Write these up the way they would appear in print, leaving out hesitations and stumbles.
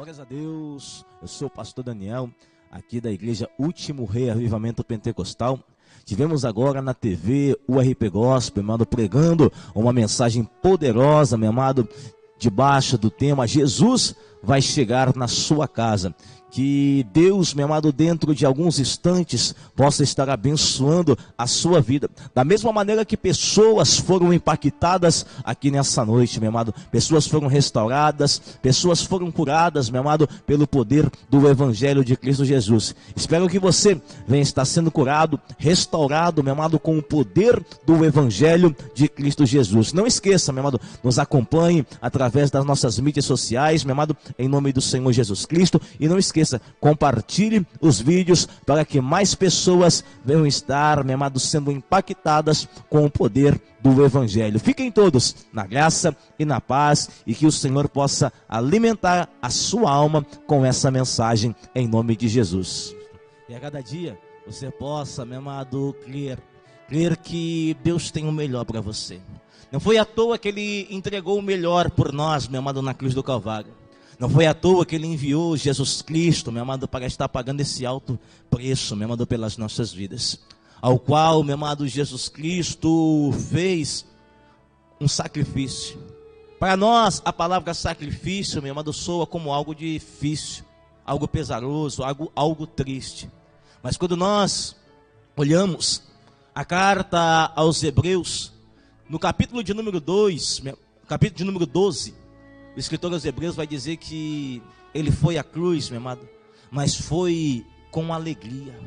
Glórias a Deus, eu sou o pastor Daniel, aqui da igreja Último Rei Avivamento Pentecostal. Tivemos agora na TV o RP Gospel, meu amado, pregando uma mensagem poderosa, meu amado, debaixo do tema Jesus vai chegar na sua casa. Que Deus, meu amado, dentro de alguns instantes possa estar abençoando a sua vida. Da mesma maneira que pessoas foram impactadas aqui nessa noite, meu amado. Pessoas foram restauradas, pessoas foram curadas, meu amado, pelo poder do Evangelho de Cristo Jesus. Espero que você venha estar sendo curado, restaurado, meu amado, com o poder do Evangelho de Cristo Jesus. Não esqueça, meu amado, nos acompanhe através das nossas mídias sociais, meu amado, em nome do Senhor Jesus Cristo. E não esqueça, compartilhe os vídeos para que mais pessoas venham estar, meu amado, sendo impactadas com o poder do Evangelho. Fiquem todos na graça e na paz e que o Senhor possa alimentar a sua alma com essa mensagem em nome de Jesus. E a cada dia você possa, meu amado, crer que Deus tem o melhor para você. Não foi à toa que Ele entregou o melhor por nós, meu amado, na cruz do Calvário. Não foi à toa que Ele enviou Jesus Cristo, meu amado, para estar pagando esse alto preço, meu amado, pelas nossas vidas. Ao qual, meu amado, Jesus Cristo fez um sacrifício. Para nós, a palavra sacrifício, meu amado, soa como algo difícil, algo pesaroso, algo triste. Mas quando nós olhamos a carta aos Hebreus, no capítulo de número 2, capítulo de número 12, o escritor aos Hebreus vai dizer que ele foi à cruz, meu amado, mas foi com alegria.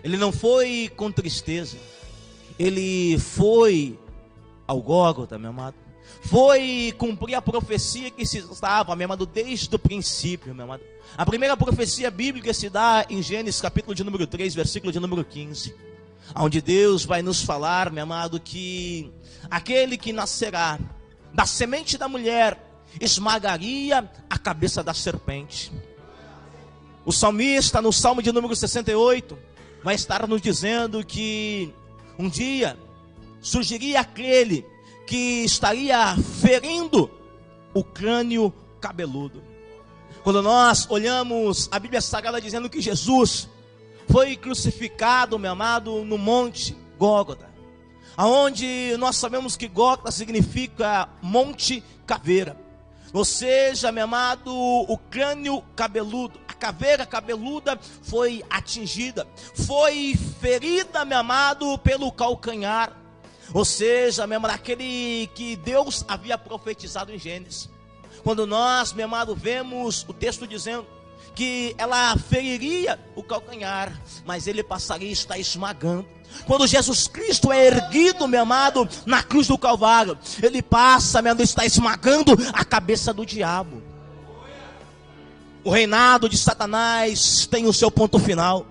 Ele não foi com tristeza. Ele foi ao Gólgota, meu amado. Foi cumprir a profecia que se estava, meu amado, desde o princípio, meu amado. A primeira profecia bíblica se dá em Gênesis, capítulo de número 3, versículo de número 15. Onde Deus vai nos falar, meu amado, que aquele que nascerá da semente da mulher esmagaria a cabeça da serpente. O salmista, no Salmo de número 68, vai estar nos dizendo que um dia surgiria aquele que estaria ferindo o crânio cabeludo. Quando nós olhamos a Bíblia Sagrada dizendo que Jesus foi crucificado, meu amado, no monte Gólgota, aonde nós sabemos que Gólgota significa monte caveira. Ou seja, meu amado, o crânio cabeludo, a caveira cabeluda foi atingida, foi ferida, meu amado, pelo calcanhar. Ou seja, meu amado, aquele que Deus havia profetizado em Gênesis. Quando nós, meu amado, vemos o texto dizendo que ela feriria o calcanhar, mas ele passaria a estar esmagando. Quando Jesus Cristo é erguido, meu amado, na cruz do Calvário, ele passa, meu amado, está esmagando a cabeça do diabo. O reinado de Satanás tem o seu ponto final.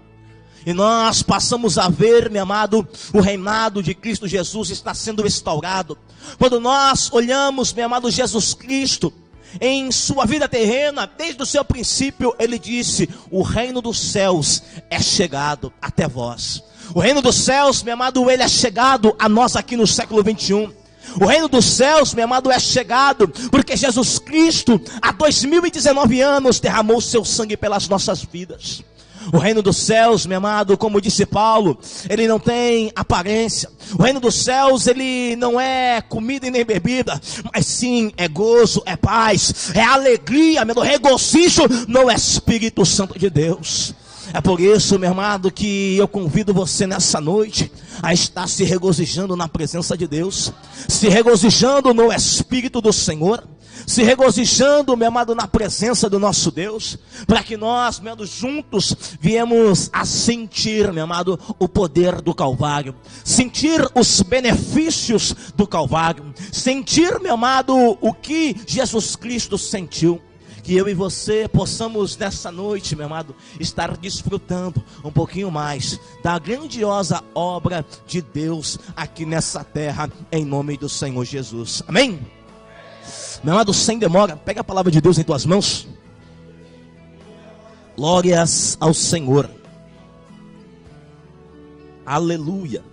E nós passamos a ver, meu amado, o reinado de Cristo Jesus está sendo restaurado. Quando nós olhamos, meu amado, Jesus Cristo em sua vida terrena, desde o seu princípio, ele disse: o reino dos céus é chegado até vós. O reino dos céus, meu amado, ele é chegado a nós aqui no século 21. O reino dos céus, meu amado, é chegado porque Jesus Cristo, há 2019 anos, derramou seu sangue pelas nossas vidas. O reino dos céus, meu amado, como disse Paulo, ele não tem aparência. O reino dos céus, ele não é comida e nem bebida, mas sim é gozo, é paz, é alegria, meu regozijo no Espírito Santo de Deus. É por isso, meu amado, que eu convido você nessa noite a estar se regozijando na presença de Deus, se regozijando no Espírito do Senhor, se regozijando, meu amado, na presença do nosso Deus, para que nós, meu amado, juntos viemos a sentir, meu amado, o poder do Calvário, sentir os benefícios do Calvário, sentir, meu amado, o que Jesus Cristo sentiu. Que eu e você possamos nessa noite, meu amado, estar desfrutando um pouquinho mais da grandiosa obra de Deus aqui nessa terra, em nome do Senhor Jesus. Amém? Meu amado, sem demora, pega a palavra de Deus em tuas mãos. Glórias ao Senhor. Aleluia.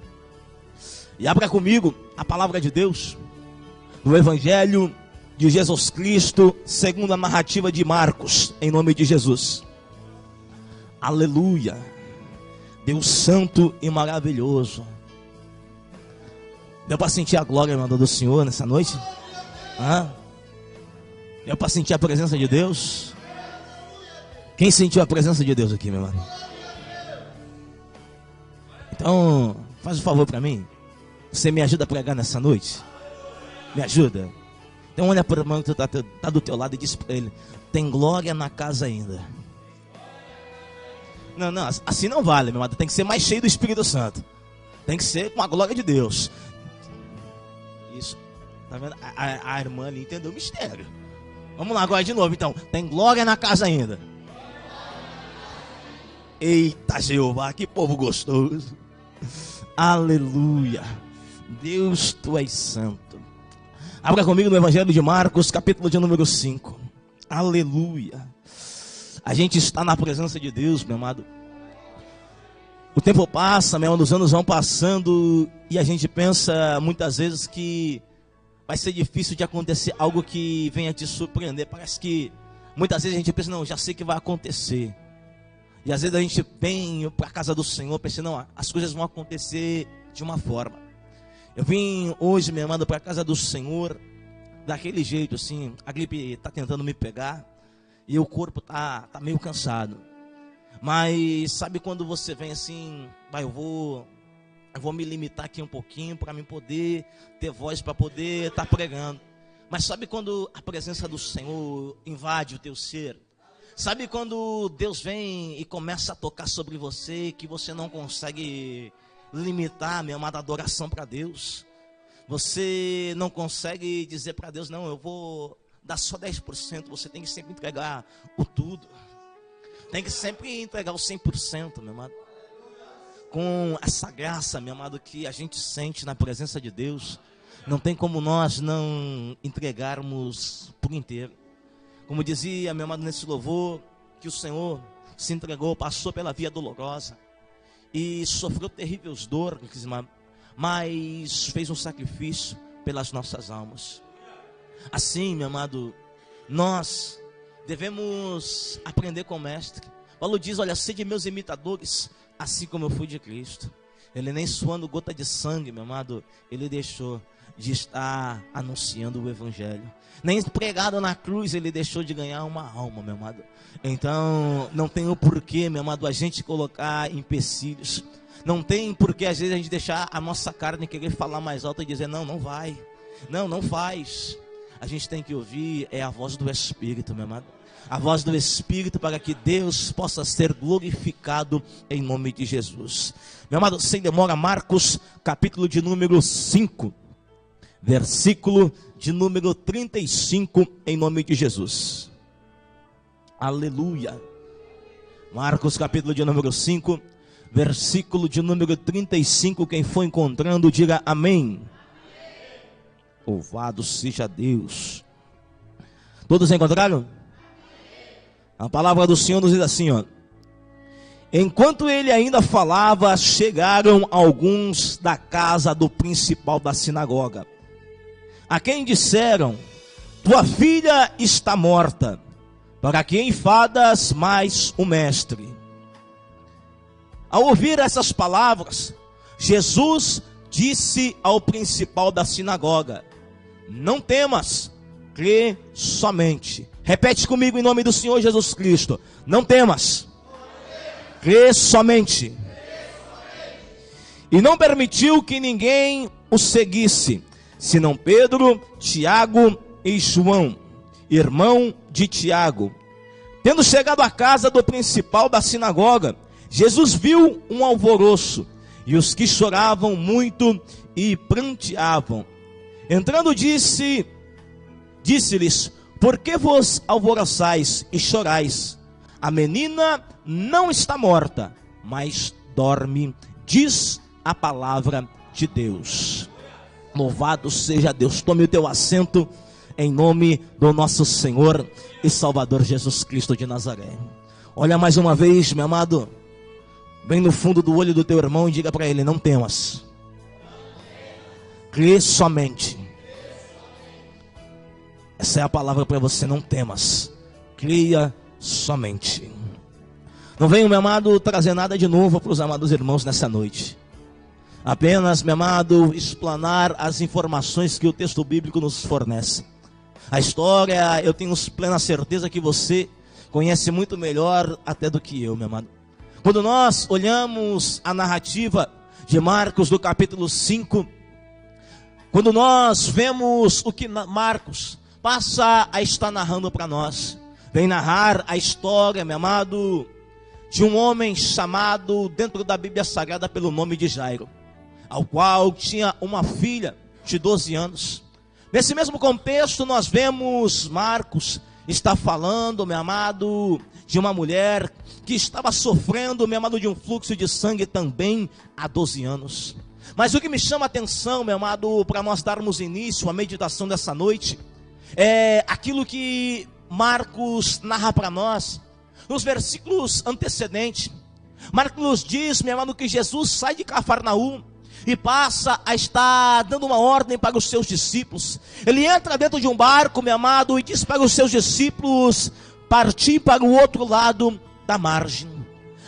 E abra comigo a palavra de Deus no Evangelho de Jesus Cristo, segundo a narrativa de Marcos, em nome de Jesus. Aleluia. Deus santo e maravilhoso. Deu para sentir a glória, irmão, do Senhor nessa noite? Deu para sentir a presença de Deus? Quem sentiu a presença de Deus aqui, meu irmão? Então, faz um favor para mim. Você me ajuda a pregar nessa noite? Me ajuda? Então olha para o irmão que está do teu lado e diz para ele: tem glória na casa ainda. Não, assim não vale, meu irmão. Tem que ser mais cheio do Espírito Santo. Tem que ser com a glória de Deus. Isso. Tá vendo? A irmã ali entendeu o mistério. Vamos lá agora de novo então. Tem glória na casa ainda. Eita Jeová, que povo gostoso. Aleluia. Deus, tu és santo. Abra comigo no Evangelho de Marcos, capítulo de número 5. Aleluia. A gente está na presença de Deus, meu amado. O tempo passa, meu amado, os anos vão passando e a gente pensa muitas vezes que vai ser difícil de acontecer algo que venha te surpreender. Parece que muitas vezes a gente pensa, não, já sei que vai acontecer. E às vezes a gente vem para a casa do Senhor pensando, não, as coisas vão acontecer de uma forma. Eu vim hoje, meu amado, para a casa do Senhor daquele jeito assim, a gripe está tentando me pegar. E o corpo tá meio cansado. Mas sabe quando você vem assim, eu vou me limitar aqui um pouquinho para mim poder ter voz para poder estar pregando. Mas sabe quando a presença do Senhor invade o teu ser? Sabe quando Deus vem e começa a tocar sobre você, que você não consegue limitar, meu amado, a adoração para Deus? Você não consegue dizer para Deus, não, eu vou dá só 10%, você tem que sempre entregar o tudo. Tem que sempre entregar o 100%, meu amado. Com essa graça, meu amado, que a gente sente na presença de Deus, não tem como nós não entregarmos por inteiro. Como dizia, meu amado, nesse louvor, que o Senhor se entregou, passou pela via dolorosa e sofreu terríveis dores, mas fez um sacrifício pelas nossas almas. Assim, meu amado, nós devemos aprender com o Mestre. Paulo diz, olha, sede meus imitadores, assim como eu fui de Cristo. Ele nem suando gota de sangue, meu amado, ele deixou de estar anunciando o Evangelho. Nem pregado na cruz, ele deixou de ganhar uma alma, meu amado. Então, não tem o porquê, meu amado, a gente colocar empecilhos. Não tem porquê, às vezes, a gente deixar a nossa carne querer falar mais alto e dizer, não vai. Não faz. A gente tem que ouvir a voz do Espírito, meu amado. A voz do Espírito para que Deus possa ser glorificado em nome de Jesus. Meu amado, sem demora, Marcos, capítulo de número 5, versículo de número 35, em nome de Jesus. Aleluia. Marcos, capítulo de número 5, versículo de número 35, quem for encontrando, diga amém. Louvado seja Deus. Todos encontraram? A palavra do Senhor nos diz assim, ó. Enquanto ele ainda falava, chegaram alguns da casa do principal da sinagoga, a quem disseram, tua filha está morta, para que enfadas mais o mestre? Ao ouvir essas palavras, Jesus disse ao principal da sinagoga, não temas, crê somente. Repete comigo em nome do Senhor Jesus Cristo. Não temas, crê somente. E não permitiu que ninguém o seguisse, senão Pedro, Tiago e João, irmão de Tiago. Tendo chegado à casa do principal da sinagoga, Jesus viu um alvoroço, e os que choravam muito e pranteavam. Entrando disse-lhes, por que vos alvoroçais e chorais? A menina não está morta, mas dorme, diz a palavra de Deus. Louvado seja Deus. Tome o teu assento em nome do nosso Senhor e Salvador Jesus Cristo de Nazaré. Olha mais uma vez, meu amado, bem no fundo do olho do teu irmão e diga para ele, não temas. Crê somente. Essa é a palavra para você: não temas, creia somente. Não venho, meu amado, trazer nada de novo para os amados irmãos nessa noite. Apenas, meu amado, explanar as informações que o texto bíblico nos fornece. A história, eu tenho plena certeza que você conhece muito melhor até do que eu, meu amado. Quando nós olhamos a narrativa de Marcos do capítulo 5, quando nós vemos o que Marcos passa a estar narrando para nós, vem narrar a história, meu amado, de um homem chamado dentro da Bíblia Sagrada pelo nome de Jairo, ao qual tinha uma filha de 12 anos. Nesse mesmo contexto nós vemos Marcos está falando, meu amado, de uma mulher que estava sofrendo, meu amado, de um fluxo de sangue também há 12 anos. Mas o que me chama a atenção, meu amado, para nós darmos início à meditação dessa noite, é aquilo que Marcos narra para nós, nos versículos antecedentes. Marcos diz, meu amado, que Jesus sai de Cafarnaum e passa a estar dando uma ordem para os seus discípulos. Ele entra dentro de um barco, meu amado, e diz para os seus discípulos partir para o outro lado da margem.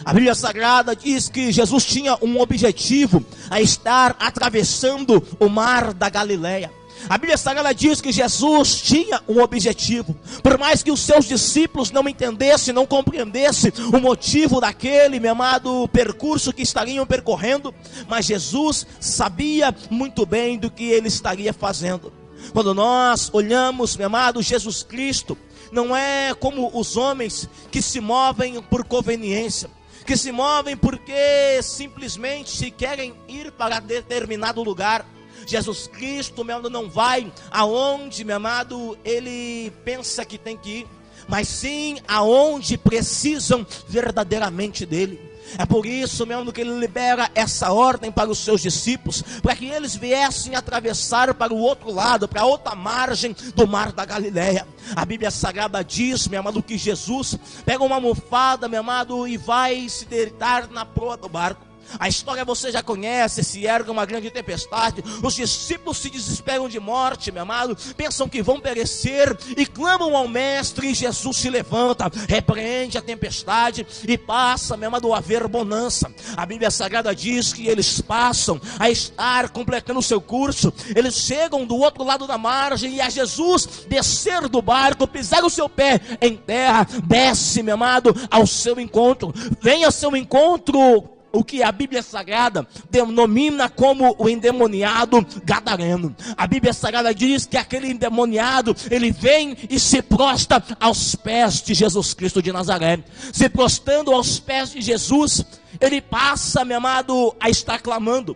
A Bíblia Sagrada diz que Jesus tinha um objetivo, a estar atravessando o mar da Galileia. A Bíblia Sagrada diz que Jesus tinha um objetivo, por mais que os seus discípulos não entendessem, não compreendessem o motivo daquele, meu amado, percurso que estariam percorrendo, mas Jesus sabia muito bem do que ele estaria fazendo. Quando nós olhamos, meu amado, Jesus Cristo não é como os homens que se movem por conveniência, que se movem porque simplesmente se querem ir para determinado lugar. Jesus Cristo, meu amado, não vai aonde, meu amado, ele pensa que tem que ir, mas sim aonde precisam verdadeiramente dele. É por isso, meu amado, que ele libera essa ordem para os seus discípulos, para que eles viessem atravessar para o outro lado, para a outra margem do mar da Galileia. A Bíblia Sagrada diz, meu amado, que Jesus pega uma almofada, meu amado, e vai se deitar na proa do barco. A história você já conhece, se ergue uma grande tempestade, os discípulos se desesperam de morte, meu amado, pensam que vão perecer e clamam ao mestre, e Jesus se levanta, repreende a tempestade e passa, meu amado, a haver bonança. A Bíblia Sagrada diz que eles passam a estar completando o seu curso, eles chegam do outro lado da margem e a Jesus descer do barco, pisar o seu pé em terra, desce, meu amado, ao seu encontro, vem ao seu encontro o que a Bíblia Sagrada denomina como o endemoniado gadareno. A Bíblia Sagrada diz que aquele endemoniado, ele vem e se prostra aos pés de Jesus Cristo de Nazaré. Se prostrando aos pés de Jesus, ele passa, meu amado, a estar clamando,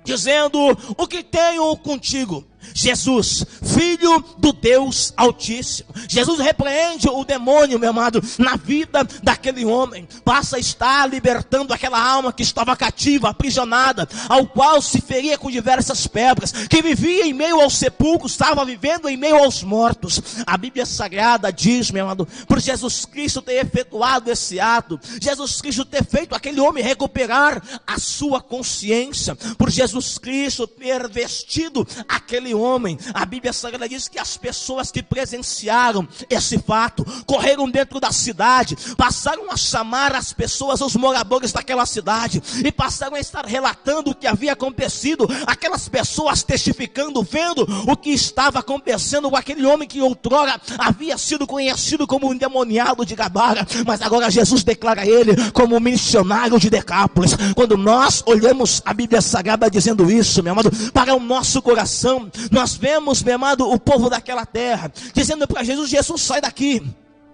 dizendo: o que tenho contigo, Jesus, Filho do Deus Altíssimo? Jesus repreende o demônio, meu amado, na vida daquele homem, passa a estar libertando aquela alma que estava cativa, aprisionada, ao qual se feria com diversas pedras, que vivia em meio aos sepulcros, estava vivendo em meio aos mortos. A Bíblia Sagrada diz, meu amado, por Jesus Cristo ter efetuado esse ato, Jesus Cristo ter feito aquele homem recuperar a sua consciência, por Jesus Cristo ter vestido aquele homem, a Bíblia Sagrada diz que as pessoas que presenciaram esse fato, correram dentro da cidade, passaram a chamar as pessoas, os moradores daquela cidade, e passaram a estar relatando o que havia acontecido, aquelas pessoas testificando, vendo o que estava acontecendo com aquele homem que outrora havia sido conhecido como um endemoniado de Gadara, mas agora Jesus declara ele como um missionário de Decápolis. Quando nós olhamos a Bíblia Sagrada dizendo isso, meu amado, para o nosso coração, nós vemos, meu amado, o povo daquela terra dizendo para Jesus: Jesus, sai daqui,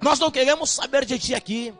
nós não queremos saber de ti aqui.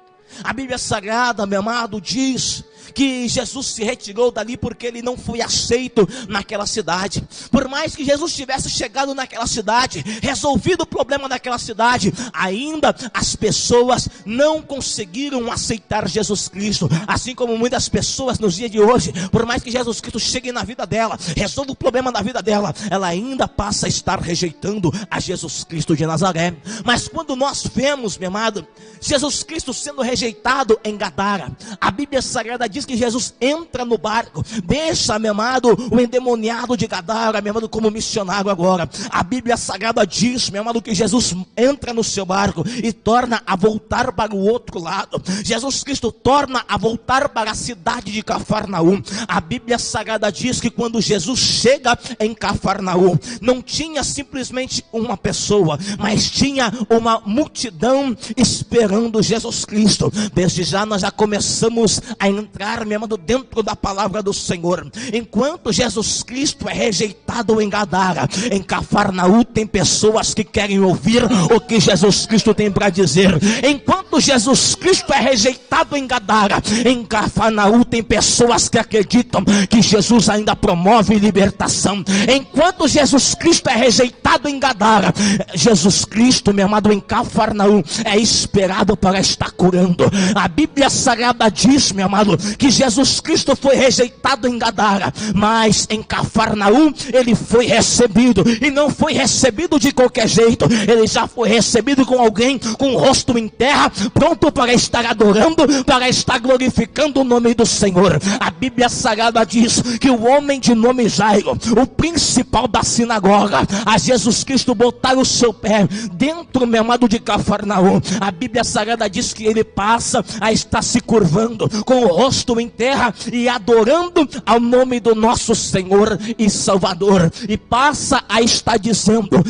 A Bíblia Sagrada, meu amado, diz que Jesus se retirou dali porque ele não foi aceito naquela cidade. Por mais que Jesus tivesse chegado naquela cidade, resolvido o problema daquela cidade, ainda as pessoas não conseguiram aceitar Jesus Cristo. Assim como muitas pessoas nos dias de hoje, por mais que Jesus Cristo chegue na vida dela, resolva o problema da vida dela, ela ainda passa a estar rejeitando a Jesus Cristo de Nazaré. Mas quando nós vemos, meu amado, Jesus Cristo sendo rejeitado em Gadara, a Bíblia Sagrada diz diz que Jesus entra no barco, deixa, meu amado, o endemoniado de Gadara, meu amado, como missionário agora. A Bíblia Sagrada diz, meu amado, que Jesus entra no seu barco e torna a voltar para o outro lado. Jesus Cristo torna a voltar para a cidade de Cafarnaum. A Bíblia Sagrada diz que quando Jesus chega em Cafarnaum, não tinha simplesmente uma pessoa, mas tinha uma multidão esperando Jesus Cristo. Desde já nós já começamos a entrar, meu amado, dentro da palavra do Senhor. Enquanto Jesus Cristo é rejeitado em Gadara, em Cafarnaum tem pessoas que querem ouvir o que Jesus Cristo tem para dizer. Enquanto Jesus Cristo é rejeitado em Gadara, em Cafarnaum tem pessoas que acreditam que Jesus ainda promove libertação. Enquanto Jesus Cristo é rejeitado em Gadara, Jesus Cristo, meu amado, em Cafarnaum é esperado para estar curando. A Bíblia Sagrada diz, meu amado, que Jesus Cristo foi rejeitado em Gadara, mas em Cafarnaum ele foi recebido, e não foi recebido de qualquer jeito. Ele já foi recebido com alguém com o rosto em terra, pronto para estar adorando, para estar glorificando o nome do Senhor. A Bíblia Sagrada diz que o homem de nome Jairo, o principal da sinagoga, a Jesus Cristo botar o seu pé dentro, meu amado, de Cafarnaum. A Bíblia Sagrada diz que ele passa a estar se curvando com o rosto em terra e adorando ao nome do nosso Senhor e Salvador, e passa a estar dizendo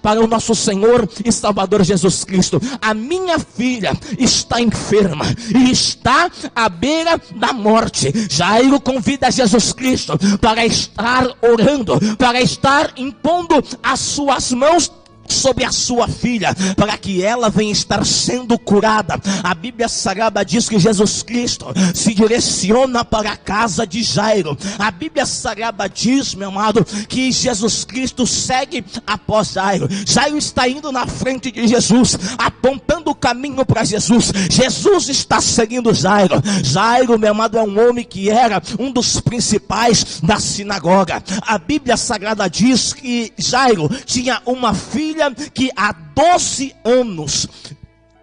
para o nosso Senhor e Salvador Jesus Cristo: a minha filha está enferma e está à beira da morte. Jairo convida Jesus Cristo para estar orando, para estar impondo as suas mãos sobre a sua filha, para que ela venha estar sendo curada. A Bíblia Sagrada diz que Jesus Cristo se direciona para a casa de Jairo. A Bíblia Sagrada diz, meu amado, que Jesus Cristo segue após Jairo. Jairo está indo na frente de Jesus, apontando o caminho para Jesus. Jesus está seguindo Jairo. Jairo, meu amado, é um homem que era um dos principais da sinagoga. A Bíblia Sagrada diz que Jairo tinha uma filha que há 12 anos,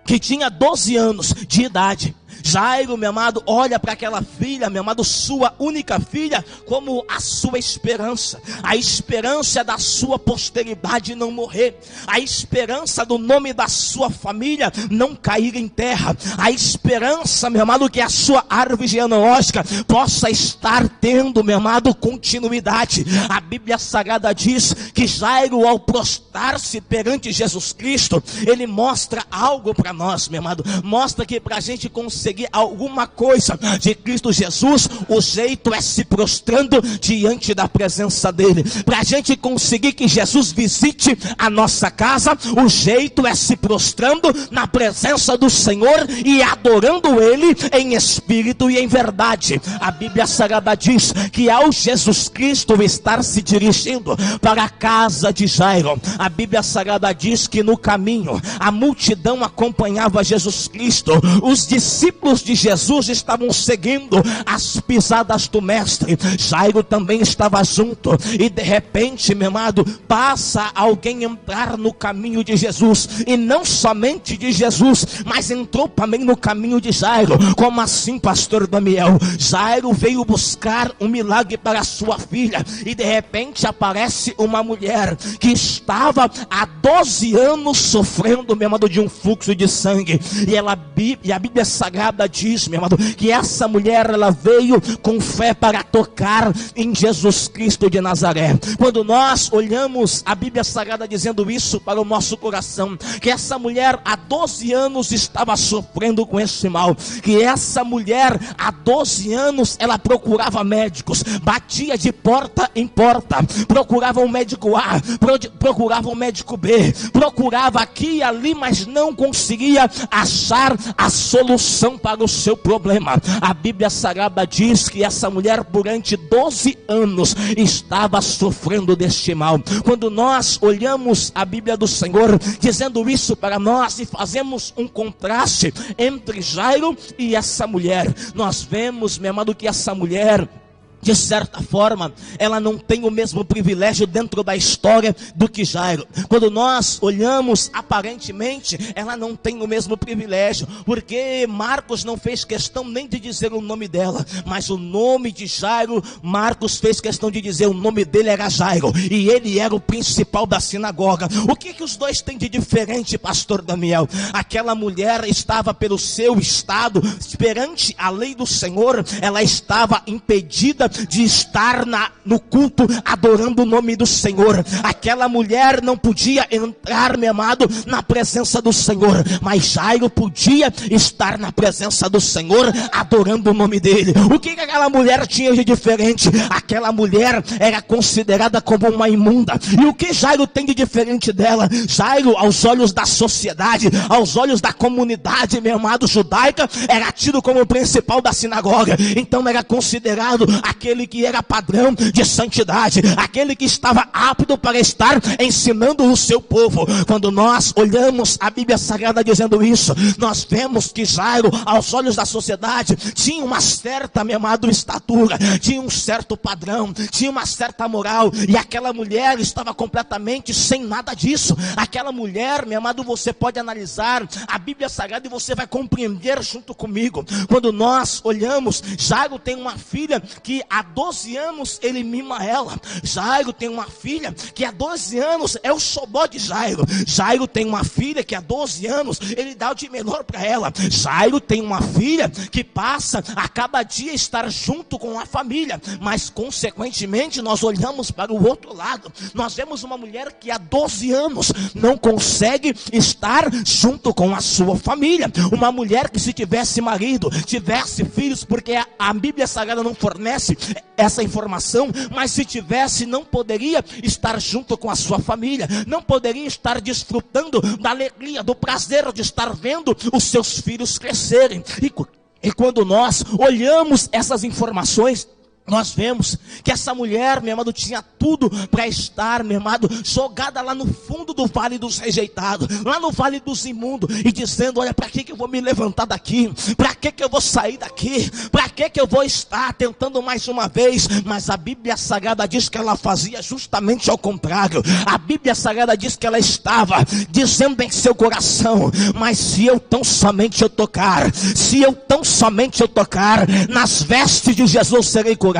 que tinha 12 anos de idade. Jairo, meu amado, olha para aquela filha, meu amado, sua única filha, como a sua esperança. A esperança da sua posteridade não morrer. A esperança do nome da sua família não cair em terra. A esperança, meu amado, que a sua árvore genealógica possa estar tendo, meu amado, continuidade. A Bíblia Sagrada diz que Jairo, ao prostrar-se perante Jesus Cristo, ele mostra algo para nós, meu amado. Mostra que para a gente conseguir alguma coisa de Cristo Jesus, o jeito é se prostrando diante da presença dele. Para a gente conseguir que Jesus visite a nossa casa, o jeito é se prostrando na presença do Senhor e adorando ele em espírito e em verdade. A Bíblia Sagrada diz que ao Jesus Cristo estar se dirigindo para a casa de Jairo, a Bíblia Sagrada diz que no caminho a multidão acompanhava Jesus Cristo. Os discípulos de Jesus estavam seguindo as pisadas do mestre. Jairo também estava junto, e de repente, meu amado, passa alguém entrar no caminho de Jesus, e não somente de Jesus, mas entrou também no caminho de Jairo. Como assim, pastor Daniel? Jairo veio buscar um milagre para a sua filha, e de repente aparece uma mulher que estava há 12 anos sofrendo, meu amado, de um fluxo de sangue, e a Bíblia Sagrada diz, meu amado, que essa mulher, ela veio com fé para tocar em Jesus Cristo de Nazaré. Quando nós olhamos a Bíblia Sagrada dizendo isso para o nosso coração, que essa mulher há 12 anos estava sofrendo com esse mal, que essa mulher há 12 anos ela procurava médicos, batia de porta em porta, procurava um médico A, procurava um médico B, procurava aqui e ali, mas não conseguia achar a solução para o seu problema. A Bíblia Sagrada diz que essa mulher durante 12 anos estava sofrendo deste mal. Quando nós olhamos a Bíblia do Senhor dizendo isso para nós e fazemos um contraste entre Jairo e essa mulher, nós vemos, meu amado, que essa mulher de certa forma, ela não tem o mesmo privilégio dentro da história do que Jairo. Quando nós olhamos, aparentemente, ela não tem o mesmo privilégio, porque Marcos não fez questão nem de dizer o nome dela, mas o nome de Jairo, Marcos fez questão de dizer o nome dele era Jairo, e ele era o principal da sinagoga. O que os dois têm de diferente, pastor Daniel? Aquela mulher estava pelo seu estado, perante a lei do Senhor, ela estava impedida de estar no culto adorando o nome do Senhor. Aquela mulher não podia entrar, meu amado, na presença do Senhor, mas Jairo podia estar na presença do Senhor adorando o nome dele. O que aquela mulher tinha de diferente? Aquela mulher era considerada como uma imunda. E o que Jairo tem de diferente dela? Jairo, aos olhos da sociedade, aos olhos da comunidade, meu amado, judaica, era tido como o principal da sinagoga. Então era considerado aquele que era padrão de santidade, aquele que estava apto para estar ensinando o seu povo. Quando nós olhamos a Bíblia Sagrada dizendo isso, nós vemos que Jairo, aos olhos da sociedade, tinha uma certa, meu amado, estatura, tinha um certo padrão, tinha uma certa moral, e aquela mulher estava completamente sem nada disso. Aquela mulher, meu amado, você pode analisar a Bíblia Sagrada e você vai compreender junto comigo. Quando nós olhamos, Jairo tem uma filha que há 12 anos ele mima ela. Jairo tem uma filha que há 12 anos é o xodó de Jairo. Jairo tem uma filha que há 12 anos ele dá o de melhor para ela. Jairo tem uma filha que passa a cada dia estar junto com a família, mas consequentemente nós olhamos para o outro lado, nós vemos uma mulher que há 12 anos não consegue estar junto com a sua família. Uma mulher que, se tivesse marido, tivesse filhos, porque a Bíblia Sagrada não fornece essa informação, mas se tivesse, não poderia estar junto com a sua família, não poderia estar desfrutando da alegria, do prazer de estar vendo os seus filhos crescerem. E quando nós olhamos essas informações, nós vemos que essa mulher, meu amado, tinha tudo para estar, meu amado, jogada lá no fundo do vale dos rejeitados, lá no vale dos imundos, e dizendo: olha, para que eu vou me levantar daqui? Para que eu vou sair daqui? Para que eu vou estar tentando mais uma vez? Mas a Bíblia Sagrada diz que ela fazia justamente ao contrário. A Bíblia Sagrada diz que ela estava dizendo em seu coração: mas se eu tão somente eu tocar, se eu tão somente eu tocar nas vestes de Jesus, serei curado.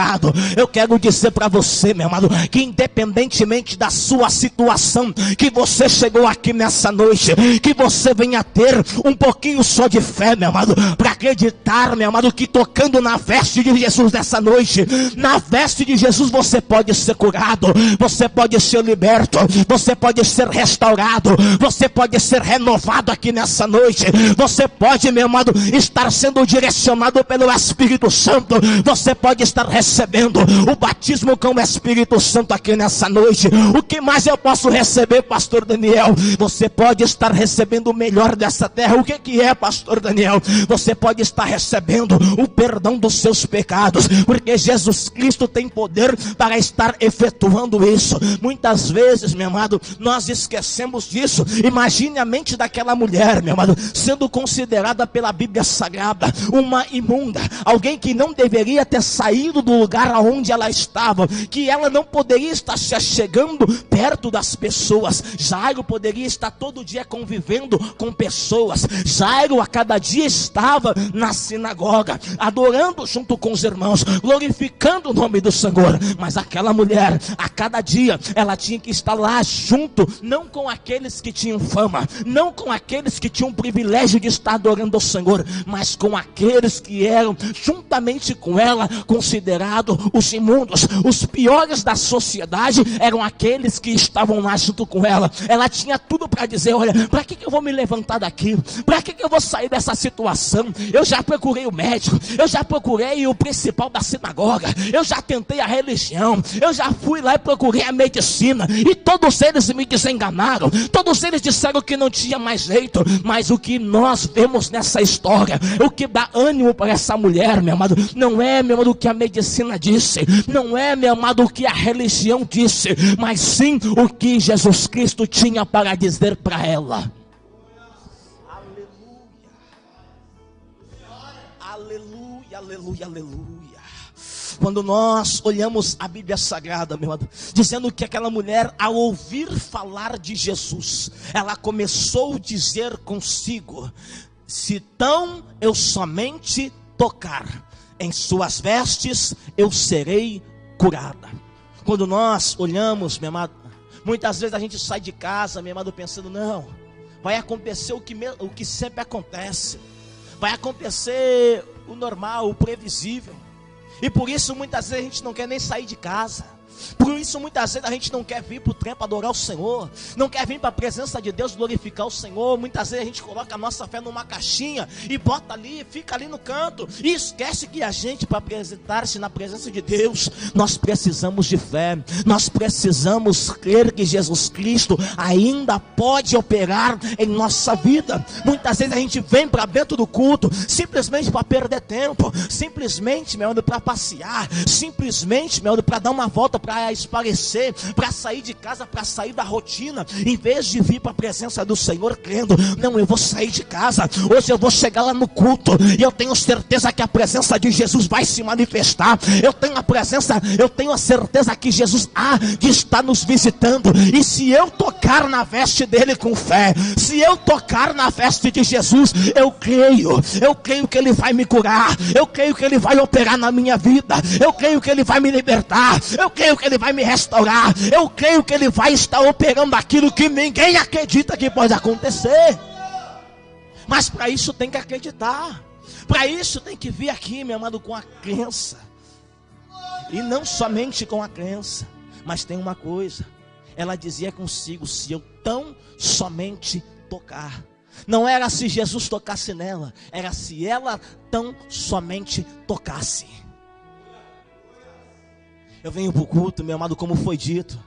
Eu quero dizer para você, meu amado, que independentemente da sua situação, que você chegou aqui nessa noite, que você venha ter um pouquinho só de fé, meu amado, para acreditar, meu amado, que tocando na veste de Jesus nessa noite, na veste de Jesus você pode ser curado, você pode ser liberto, você pode ser restaurado, você pode ser renovado aqui nessa noite, você pode, meu amado, estar sendo direcionado pelo Espírito Santo, você pode estar recebendo o batismo com o Espírito Santo aqui nessa noite. O que mais eu posso receber, pastor Daniel? Você pode estar recebendo o melhor dessa terra. O que é, pastor Daniel? Você pode estar recebendo o perdão dos seus pecados, porque Jesus Cristo tem poder para estar efetuando isso. Muitas vezes, meu amado, nós esquecemos disso. Imagine a mente daquela mulher, meu amado, sendo considerada pela Bíblia Sagrada uma imunda, alguém que não deveria ter saído do lugar aonde ela estava, que ela não poderia estar se achegando perto das pessoas. Jairo poderia estar todo dia convivendo com pessoas. Jairo a cada dia estava na sinagoga, adorando junto com os irmãos, glorificando o nome do Senhor. Mas aquela mulher, a cada dia, ela tinha que estar lá junto, não com aqueles que tinham fama, não com aqueles que tinham o privilégio de estar adorando o Senhor, mas com aqueles que eram, juntamente com ela, considerados os imundos, os piores da sociedade, eram aqueles que estavam lá junto com ela. Ela tinha tudo para dizer: olha, para que eu vou me levantar daqui? Para que eu vou sair dessa situação? Eu já procurei o médico, eu já procurei o principal da sinagoga, eu já tentei a religião, eu já fui lá e procurei a medicina, e todos eles me desenganaram, todos eles disseram que não tinha mais jeito. Mas o que nós vemos nessa história, o que dá ânimo para essa mulher, meu amado, não é, meu amado, o que a medicina disse, não é, meu amado, o que a religião disse, mas sim o que Jesus Cristo tinha para dizer para ela. Aleluia, aleluia, aleluia, aleluia. Quando nós olhamos a Bíblia Sagrada, meu amado, dizendo que aquela mulher, ao ouvir falar de Jesus, ela começou a dizer consigo: se tão eu somente tocar em suas vestes, eu serei curada. Quando nós olhamos, meu amado, muitas vezes a gente sai de casa, meu amado, pensando: não, vai acontecer o que sempre acontece, vai acontecer o normal, o previsível. E por isso muitas vezes a gente não quer nem sair de casa. Por isso muitas vezes a gente não quer vir para o templo adorar o Senhor, não quer vir para a presença de Deus glorificar o Senhor. Muitas vezes a gente coloca a nossa fé numa caixinha e bota ali, fica ali no canto, e esquece que a gente, para apresentar-se na presença de Deus, nós precisamos de fé. Nós precisamos crer que Jesus Cristo ainda pode operar em nossa vida. Muitas vezes a gente vem para dentro do culto simplesmente para perder tempo, simplesmente, meu Deus, para passear, simplesmente, meu Deus, para dar uma volta, para esparecer, para sair de casa, para sair da rotina, em vez de vir para a presença do Senhor crendo: não, eu vou sair de casa, hoje eu vou chegar lá no culto, e eu tenho certeza que a presença de Jesus vai se manifestar, eu tenho a certeza que Jesus há de estar nos visitando, e se eu tocar na veste dele com fé, se eu tocar na veste de Jesus, eu creio que ele vai me curar, eu creio que ele vai operar na minha vida, eu creio que ele vai me libertar, eu creio que ele vai me restaurar, eu creio que ele vai estar operando aquilo que ninguém acredita que pode acontecer. Mas para isso tem que acreditar, para isso tem que vir aqui, meu amado, com a crença. E não somente com a crença, mas tem uma coisa, ela dizia consigo: se eu tão somente tocar. Não era se Jesus tocasse nela, era se ela tão somente tocasse. Eu venho para o culto, meu amado, como foi dito,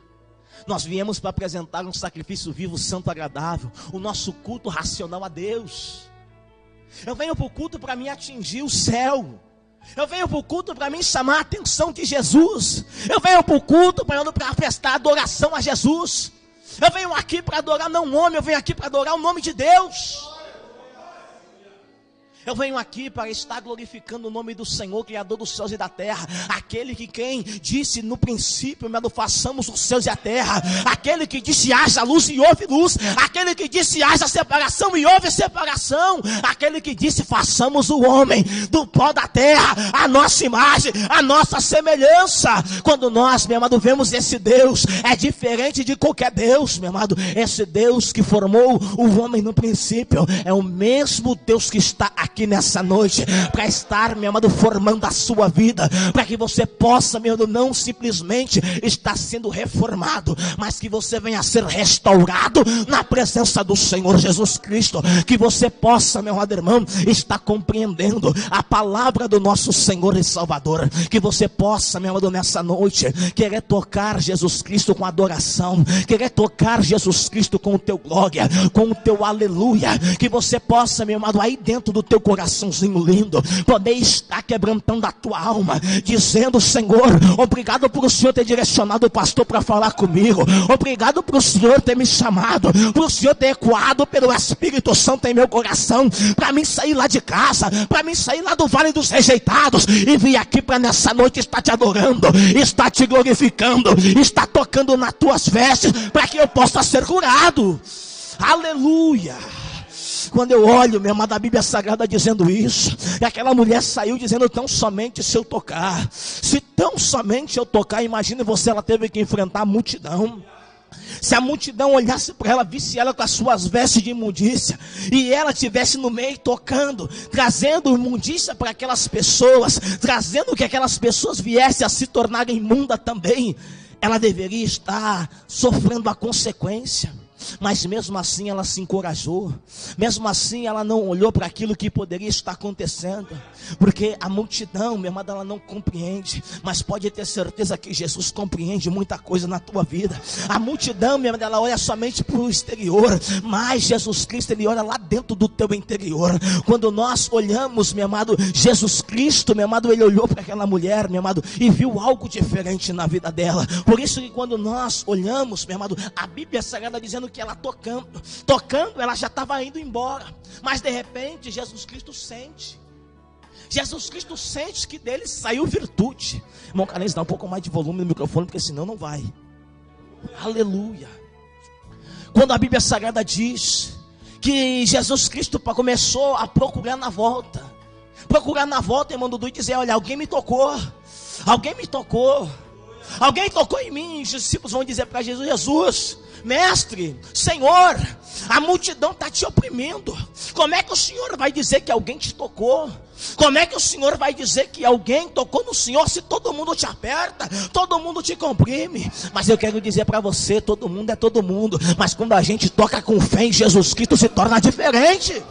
nós viemos para apresentar um sacrifício vivo, santo, agradável, o nosso culto racional a Deus. Eu venho para o culto para me atingir o céu. Eu venho para o culto para me chamar a atenção de Jesus. Eu venho para o culto para prestar adoração a Jesus. Eu venho aqui para adorar não um homem, eu venho aqui para adorar o nome de Deus. Eu venho aqui para estar glorificando o nome do Senhor, Criador dos céus e da terra. Aquele que quem disse no princípio, meu, façamos os céus e a terra. Aquele que disse haja luz e houve luz. Aquele que disse haja separação e houve separação. Aquele que disse façamos o homem do pó da terra, a nossa imagem, a nossa semelhança. Quando nós, meu amado, vemos esse Deus, é diferente de qualquer Deus, meu amado. Esse Deus que formou o homem no princípio é o mesmo Deus que está aqui nessa noite, para estar, meu amado, formando a sua vida, para que você possa, meu amado, não simplesmente estar sendo reformado, mas que você venha a ser restaurado na presença do Senhor Jesus Cristo, que você possa, meu amado irmão, estar compreendendo a palavra do nosso Senhor e Salvador, que você possa, meu amado, nessa noite, querer tocar Jesus Cristo com adoração, querer tocar Jesus Cristo com o teu glória, com o teu aleluia, que você possa, meu amado, aí dentro do teu coraçãozinho lindo, poder estar quebrantando a tua alma, dizendo: Senhor, obrigado por o Senhor ter direcionado o pastor para falar comigo, obrigado por o Senhor ter me chamado, por o Senhor ter ecoado pelo Espírito Santo em meu coração, para mim sair lá de casa, para mim sair lá do vale dos rejeitados, e vir aqui para nessa noite estar te adorando, estar te glorificando, estar tocando nas tuas vestes, para que eu possa ser curado. Aleluia. Quando eu olho, meu amado, a Bíblia Sagrada dizendo isso, e aquela mulher saiu dizendo: tão somente se eu tocar. Se tão somente eu tocar, imagine você, ela teve que enfrentar a multidão. Se a multidão olhasse para ela, visse ela com as suas vestes de imundícia, e ela estivesse no meio tocando, trazendo imundícia para aquelas pessoas, trazendo que aquelas pessoas viessem a se tornarem imundas também, ela deveria estar sofrendo a consequência. Mas mesmo assim ela se encorajou, mesmo assim ela não olhou para aquilo que poderia estar acontecendo, porque a multidão, meu amado, ela não compreende, mas pode ter certeza que Jesus compreende muita coisa na tua vida. A multidão, meu amado, ela olha somente para o exterior, mas Jesus Cristo, ele olha lá dentro do teu interior. Quando nós olhamos, meu amado, Jesus Cristo, meu amado, ele olhou para aquela mulher, meu amado, e viu algo diferente na vida dela. Por isso que quando nós olhamos, meu amado, a Bíblia Sagrada dizendo que ela tocando, ela já estava indo embora, mas de repente Jesus Cristo sente. Jesus Cristo sente que dele saiu virtude. Irmão Carlinhos, dá um pouco mais de volume no microfone, porque senão não vai. Aleluia. Quando a Bíblia Sagrada diz que Jesus Cristo começou a procurar na volta. Procurar na volta, irmão Dudu, e dizer: olha, alguém me tocou. Alguém me tocou. Alguém tocou em mim. Os discípulos vão dizer para Jesus: Jesus, mestre, Senhor, a multidão está te oprimindo. Como é que o Senhor vai dizer que alguém te tocou? Como é que o Senhor vai dizer que alguém tocou no Senhor se todo mundo te aperta, todo mundo te comprime? Mas eu quero dizer para você: todo mundo é todo mundo, mas quando a gente toca com fé em Jesus Cristo, se torna diferente.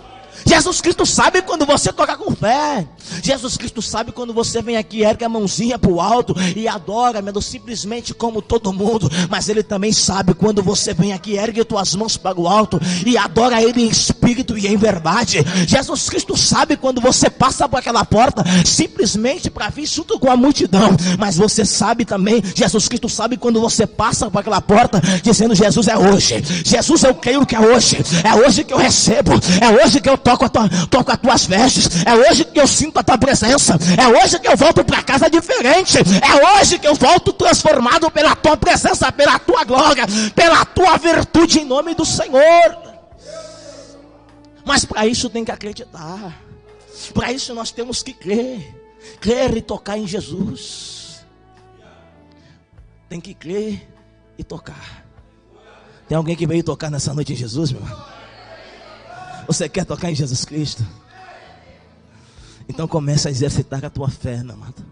Jesus Cristo sabe quando você toca com fé. Jesus Cristo sabe quando você vem aqui, ergue a mãozinha para o alto e adora, meu Deus, simplesmente como todo mundo. Mas Ele também sabe quando você vem aqui, ergue tuas mãos para o alto e adora Ele em espírito e em verdade. Jesus Cristo sabe quando você passa por aquela porta simplesmente para vir junto com a multidão. Mas você sabe também, Jesus Cristo sabe quando você passa por aquela porta dizendo: Jesus, é hoje. Jesus, eu creio que é hoje. É hoje que eu recebo. É hoje que eu toco as tuas vestes. É hoje que eu sinto a tua presença. É hoje que eu volto para casa diferente. É hoje que eu volto transformado pela tua presença, pela tua glória, pela tua virtude, em nome do Senhor. Mas para isso tem que acreditar. Para isso nós temos que crer. Crer e tocar em Jesus. Tem que crer e tocar. Tem alguém que veio tocar nessa noite em Jesus, meu irmão? Você quer tocar em Jesus Cristo? Então comece a exercitar a tua fé, meu amado.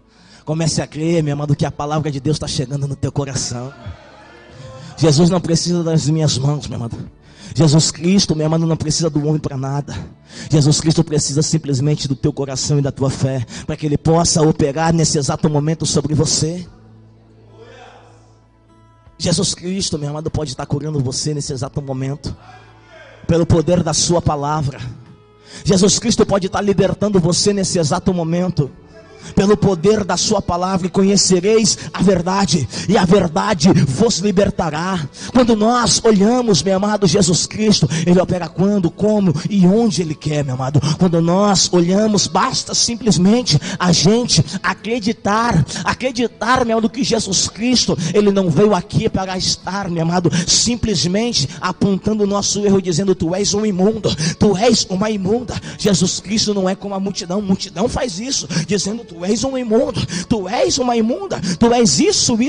Comece a crer, meu amado, que a palavra de Deus está chegando no teu coração. Jesus não precisa das minhas mãos, meu amado. Jesus Cristo, meu amado, não precisa do homem para nada. Jesus Cristo precisa simplesmente do teu coração e da tua fé, para que Ele possa operar nesse exato momento sobre você. Jesus Cristo, meu amado, pode estar curando você nesse exato momento, pelo poder da sua palavra. Jesus Cristo pode estar libertando você nesse exato momento, pelo poder da sua palavra. E conhecereis a verdade, e a verdade vos libertará. Quando nós olhamos, meu amado, Jesus Cristo, Ele opera quando, como e onde Ele quer, meu amado. Quando nós olhamos, basta simplesmente a gente acreditar, meu amado, que Jesus Cristo, Ele não veio aqui para estar, meu amado, simplesmente apontando o nosso erro, dizendo: tu és um imundo, tu és uma imunda. Jesus Cristo não é como a multidão faz isso, dizendo: tu és um imundo, tu és uma imunda, tu és isso e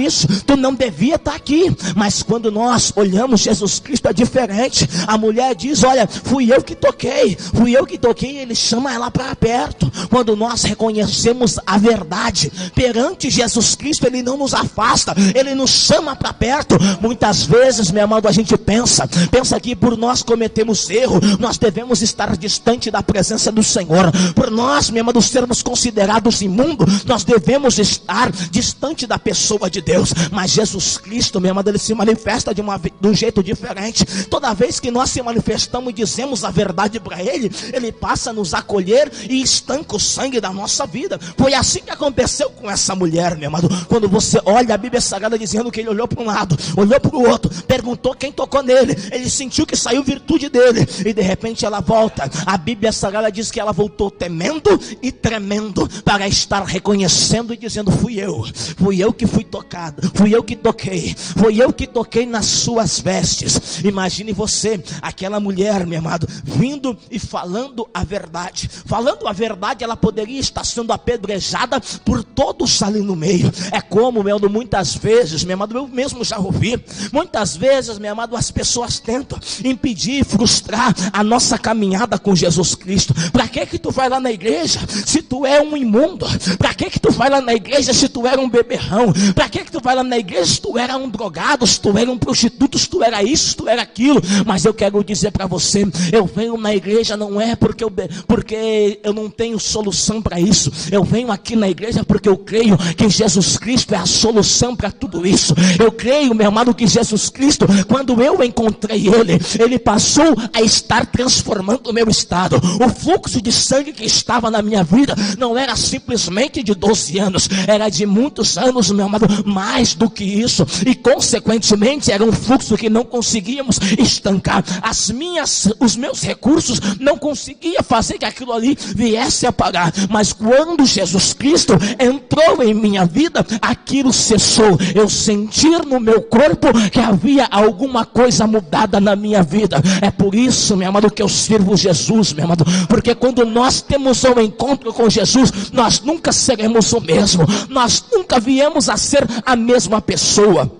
isso, tu não devia estar aqui. Mas quando nós olhamos, Jesus Cristo é diferente. A mulher diz: olha, fui eu que toquei, Ele chama ela para perto. Quando nós reconhecemos a verdade perante Jesus Cristo, Ele não nos afasta, Ele nos chama para perto. Muitas vezes, meu amado, a gente pensa que por nós cometemos erro, nós devemos estar distante da presença do Senhor. Por nós, meu amado, sermos considerados imundos, nós devemos estar distante da pessoa de Deus. Mas Jesus Cristo, meu amado, Ele se manifesta de um jeito diferente. Toda vez que nós se manifestamos e dizemos a verdade para Ele, Ele passa a nos acolher e estanca o sangue da nossa vida. Foi assim que aconteceu com essa mulher, meu amado. Quando você olha a Bíblia Sagrada dizendo que Ele olhou para um lado, olhou para o outro, perguntou quem tocou nele, Ele sentiu que saiu virtude dele, e de repente ela volta. A Bíblia Sagrada diz que ela voltou temendo e tremendo, para estar reconhecendo e dizendo: fui eu que fui tocado, fui eu que toquei nas suas vestes. Imagine você, aquela mulher, meu amado, vindo e falando a verdade. Falando a verdade, ela poderia estar sendo apedrejada por todos ali no meio. É como, meu amado, muitas vezes, meu amado, eu mesmo já ouvi, muitas vezes, meu amado, as pessoas tentam impedir, frustrar a nossa caminhada com Jesus Cristo. Para que tu vai lá na igreja se tu é um imundo? Para que tu vai lá na igreja se tu era um beberrão? Para que tu vai lá na igreja se tu era um drogado, se tu era um prostituto, se tu era isso, se tu era aquilo? Mas eu quero dizer para você, eu venho na igreja não é porque eu não tenho solução para isso. Eu venho aqui na igreja porque eu creio que Jesus Cristo é a solução para tudo isso. Eu creio, meu amado, que Jesus Cristo, quando eu encontrei Ele passou a estar transformando o meu estado. O fluxo de sangue que estava na minha vida não não era simplesmente de 12 anos, era de muitos anos, meu amado, mais do que isso, e consequentemente era um fluxo que não conseguíamos estancar. Os meus recursos não conseguia fazer que aquilo ali viesse a parar, mas quando Jesus Cristo entrou em minha vida, aquilo cessou. Eu senti no meu corpo que havia alguma coisa mudada na minha vida. É por isso, meu amado, que eu sirvo Jesus, meu amado, porque quando nós temos um encontro com Jesus, nós nunca seremos o mesmo, nós nunca viemos a ser a mesma pessoa.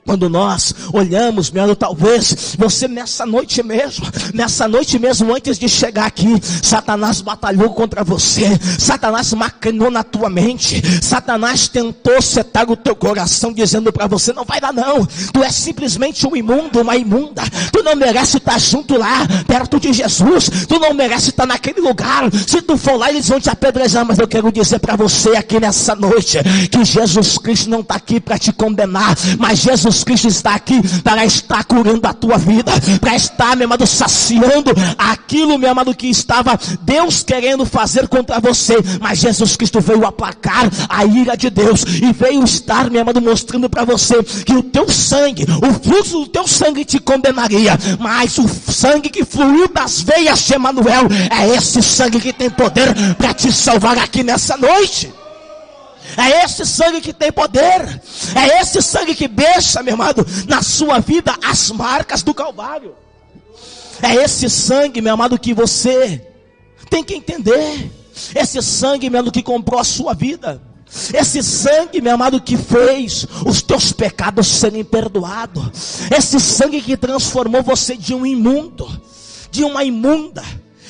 Quando nós olhamos, meu amado, talvez você nessa noite mesmo, antes de chegar aqui, Satanás batalhou contra você, Satanás maquinou na tua mente, Satanás tentou setar o teu coração, dizendo para você: não vai dar não, tu és simplesmente um imundo, uma imunda, tu não merece estar junto lá, perto de Jesus, tu não merece estar naquele lugar, se tu for lá eles vão te apedrejar. Mas eu quero dizer para você aqui nessa noite, que Jesus Cristo não está aqui para te condenar, mas Jesus Cristo está aqui para estar curando a tua vida, para estar, meu amado, saciando aquilo, meu amado, que estava Deus querendo fazer contra você. Mas Jesus Cristo veio aplacar a ira de Deus e veio estar, meu amado, mostrando para você que o teu sangue, o fluxo do teu sangue te condenaria, mas o sangue que fluiu das veias de Emanuel é esse sangue que tem poder para te salvar aqui nessa noite. É esse sangue que tem poder, é esse sangue que deixa, meu amado, na sua vida as marcas do Calvário. É esse sangue, meu amado, que você tem que entender. Esse sangue, meu amado, que comprou a sua vida. Esse sangue, meu amado, que fez os teus pecados serem perdoados. Esse sangue que transformou você de um imundo, de uma imunda,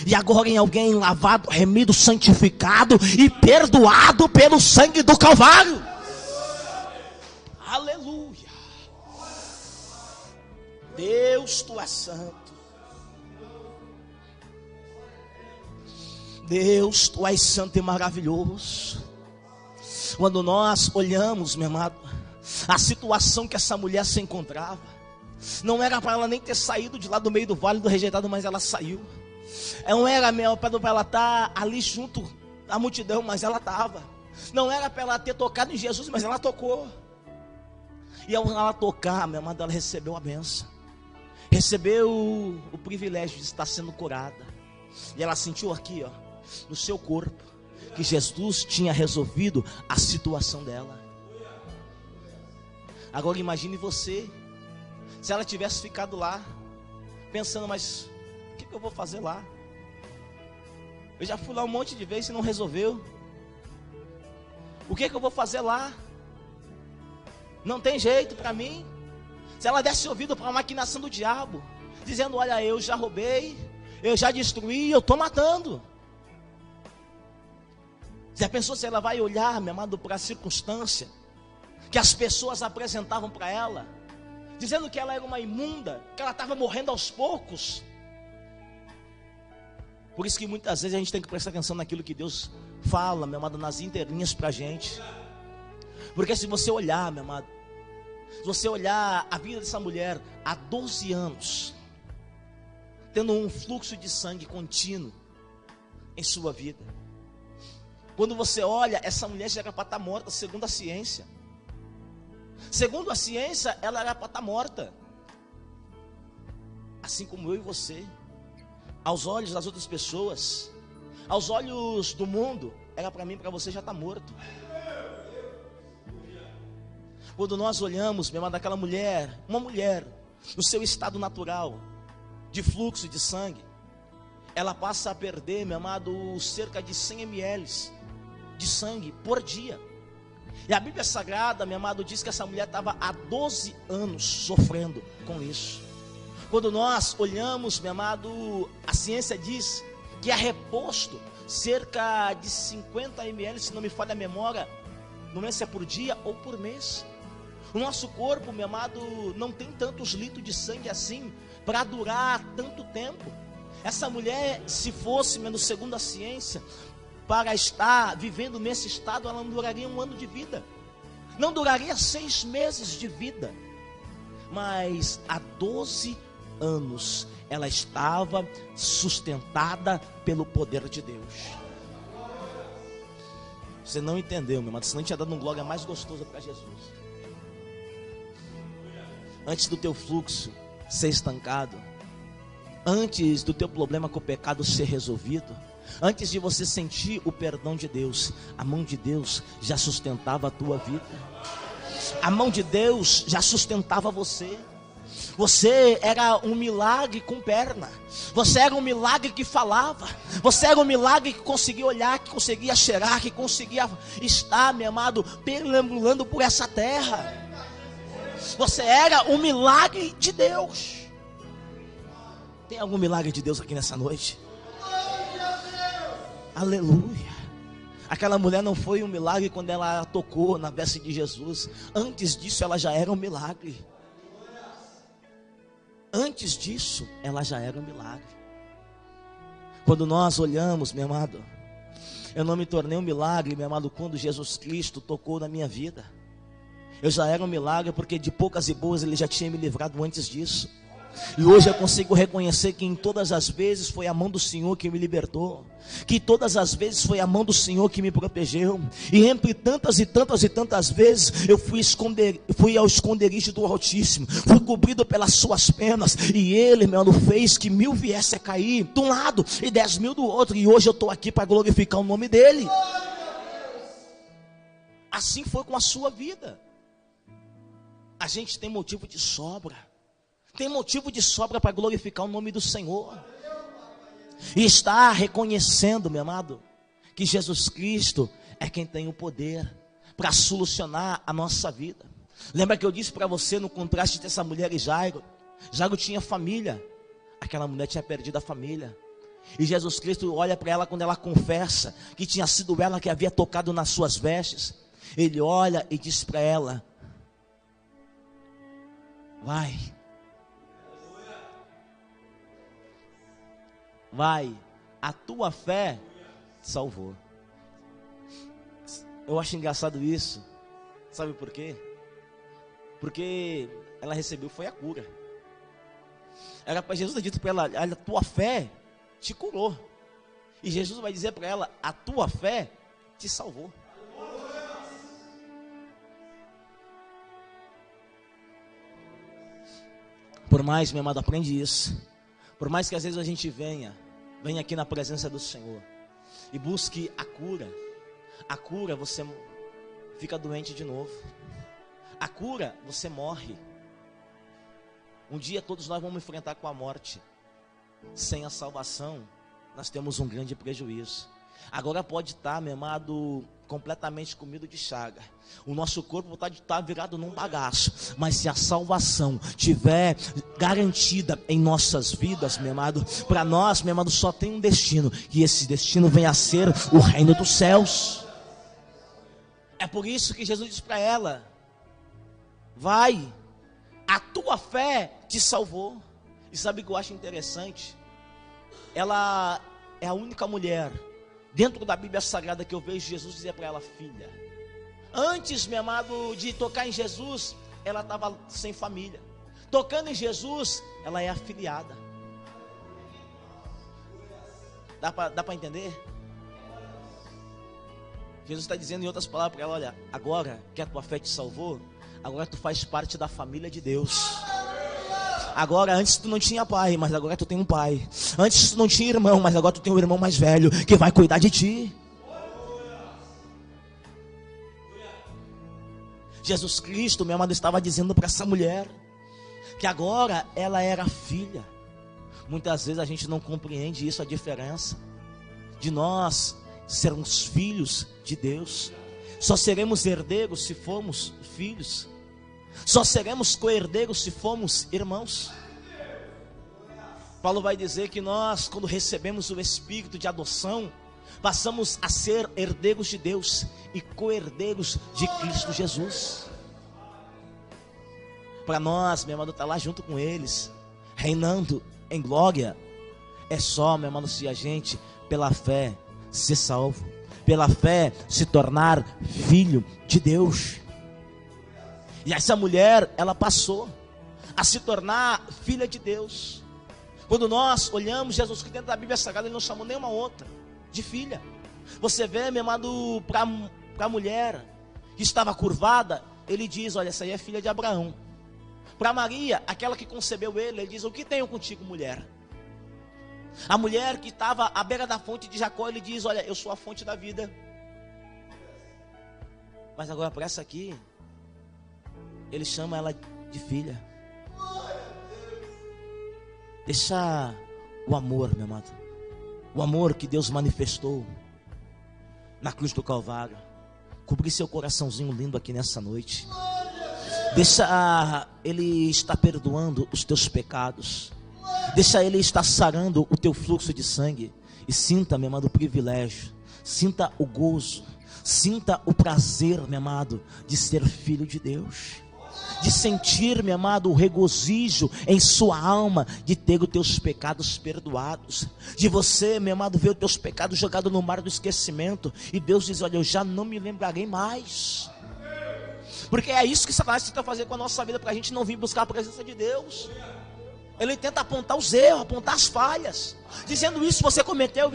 e agora em alguém lavado, remido, santificado e perdoado pelo sangue do Calvário. Aleluia. Deus, tu és santo. Deus, tu és santo e maravilhoso. Quando nós olhamos, meu amado, a situação que essa mulher se encontrava, não era para ela nem ter saído de lá do meio do vale do rejeitado, mas ela saiu. Não era para ela estar ali junto à multidão, mas ela estava. Não era para ela ter tocado em Jesus, mas ela tocou. E ao ela tocar, meu amado, ela recebeu a bênção, recebeu o privilégio de estar sendo curada. E ela sentiu aqui, ó, no seu corpo, que Jesus tinha resolvido a situação dela. Agora imagine você, se ela tivesse ficado lá, pensando: mas o que eu vou fazer lá? Eu já fui lá um monte de vezes e não resolveu. O que eu vou fazer lá? Não tem jeito para mim. Se ela desse ouvido para a maquinação do diabo, dizendo: olha, eu já roubei, eu já destruí, eu estou matando. Já pensou se ela vai olhar, meu amado, para a circunstância que as pessoas apresentavam para ela, dizendo que ela era uma imunda, que ela estava morrendo aos poucos? Por isso que muitas vezes a gente tem que prestar atenção naquilo que Deus fala, meu amado, nas inteirinhas para a gente. Porque se você olhar, meu amado, se você olhar a vida dessa mulher há 12 anos, tendo um fluxo de sangue contínuo em sua vida, quando você olha, essa mulher já era para estar morta, segundo a ciência. Segundo a ciência, ela era para estar morta. Assim como eu e você. Aos olhos das outras pessoas, aos olhos do mundo, era para mim e para você já estar morto. Quando nós olhamos, meu irmão, daquela mulher, uma mulher, no seu estado natural, de fluxo de sangue, ela passa a perder, meu amado, cerca de 100 ml de sangue por dia. E a Bíblia Sagrada, meu amado, diz que essa mulher estava há 12 anos sofrendo com isso. Quando nós olhamos, meu amado, a ciência diz que é reposto cerca de 50 ml, se não me falha a memória, não lembro se é por dia ou por mês. O nosso corpo, meu amado, não tem tantos litros de sangue assim para durar tanto tempo. Essa mulher, se fosse, segundo a ciência, para estar vivendo nesse estado, ela não duraria 1 ano de vida, não duraria 6 meses de vida. Mas há 12 anos ela estava sustentada pelo poder de Deus. Você não entendeu, meu amado, senão tinha dado um glória mais gostoso para Jesus. Antes do teu fluxo ser estancado, antes do teu problema com o pecado ser resolvido, antes de você sentir o perdão de Deus, a mão de Deus já sustentava a tua vida. A mão de Deus já sustentava você. Você era um milagre com perna. Você era um milagre que falava. Você era um milagre que conseguia olhar, que conseguia cheirar, que conseguia estar, meu amado, perambulando por essa terra. Você era um milagre de Deus. Tem algum milagre de Deus aqui nessa noite? Aleluia. Aquela mulher não foi um milagre quando ela tocou na veste de Jesus. Antes disso ela já era um milagre. Antes disso ela já era um milagre. Quando nós olhamos, meu amado, eu não me tornei um milagre, meu amado, quando Jesus Cristo tocou na minha vida. Eu já era um milagre porque de poucas e boas Ele já tinha me livrado antes disso. E hoje eu consigo reconhecer que em todas as vezes foi a mão do Senhor que me libertou, que todas as vezes foi a mão do Senhor que me protegeu. E entre tantas e tantas e tantas vezes eu fui ao esconderijo do Altíssimo, fui cobrido pelas suas penas, e Ele, meu irmão, fez que 1000 viesse a cair de um lado e 10.000 do outro, e hoje eu estou aqui para glorificar o nome dEle. Assim foi com a sua vida. A gente tem motivo de sobra. Tem motivo de sobra para glorificar o nome do Senhor. E está reconhecendo, meu amado, que Jesus Cristo é quem tem o poder para solucionar a nossa vida. Lembra que eu disse para você no contraste dessa mulher e Jairo? Jairo tinha família. Aquela mulher tinha perdido a família. E Jesus Cristo olha para ela quando ela confessa que tinha sido ela que havia tocado nas suas vestes. Ele olha e diz para ela: vai, a tua fé te salvou. Eu acho engraçado isso. Sabe por quê? Porque ela recebeu foi a cura. Era para Jesus ter dito para ela: olha, a tua fé te curou. E Jesus vai dizer para ela: a tua fé te salvou. Por mais, meu amado, aprende isso. Por mais que às vezes a gente venha aqui na presença do Senhor e busque a cura você fica doente de novo. A cura, você morre. Um dia todos nós vamos enfrentar com a morte. Sem a salvação, nós temos um grande prejuízo. Agora pode estar, meu amado, completamente comido de chaga. O nosso corpo pode estar virado num bagaço. Mas se a salvação tiver garantida em nossas vidas, meu amado, para nós, meu amado, só tem um destino. Que esse destino venha a ser o reino dos céus. É por isso que Jesus diz para ela: vai, a tua fé te salvou. E sabe o que eu acho interessante? Ela é a única mulher dentro da Bíblia Sagrada que eu vejo Jesus dizer para ela: filha. Antes, meu amado, de tocar em Jesus, ela estava sem família. Tocando em Jesus, ela é afiliada. Dá para entender? Jesus está dizendo em outras palavras para ela: olha, agora que a tua fé te salvou, agora tu faz parte da família de Deus. Agora, antes tu não tinha pai, mas agora tu tem um pai. Antes tu não tinha irmão, mas agora tu tem um irmão mais velho que vai cuidar de ti. Jesus Cristo, meu amado, estava dizendo para essa mulher que agora ela era filha. Muitas vezes a gente não compreende isso, a diferença de nós sermos filhos de Deus. Só seremos herdeiros se formos filhos. Só seremos co-herdeiros se formos irmãos. Paulo vai dizer que nós, quando recebemos o Espírito de adoção, passamos a ser herdeiros de Deus e co-herdeiros de Cristo Jesus. Para nós, meu irmão, estar lá junto com eles, reinando em glória, é só, meu irmão, se a gente, pela fé, ser salvo, pela fé, se tornar filho de Deus. E essa mulher, ela passou a se tornar filha de Deus. Quando nós olhamos Jesus Cristo dentro da Bíblia Sagrada, Ele não chamou nenhuma outra de filha. Você vê, meu amado, para a mulher que estava curvada, ele diz: olha, essa aí é filha de Abraão. Para Maria, aquela que concebeu ele diz: o que tenho contigo, mulher? A mulher que estava à beira da fonte de Jacó, ele diz: olha, eu sou a fonte da vida. Mas agora para essa aqui, ele chama ela de filha. Deixa o amor, meu amado, o amor que Deus manifestou na cruz do Calvário cobrir seu coraçãozinho lindo aqui nessa noite. Deixa Ele estar perdoando os teus pecados. Deixa Ele estar sarando o teu fluxo de sangue. E sinta, meu amado, o privilégio. Sinta o gozo. Sinta o prazer, meu amado, de ser filho de Deus. De sentir, meu amado, o regozijo em sua alma, de ter os teus pecados perdoados, de você, meu amado, ver os teus pecados jogados no mar do esquecimento, e Deus diz: olha, eu já não me lembrarei mais. Porque é isso que Satanás tenta fazer com a nossa vida, para a gente não vir buscar a presença de Deus. Ele tenta apontar os erros, apontar as falhas, dizendo: isso, você cometeu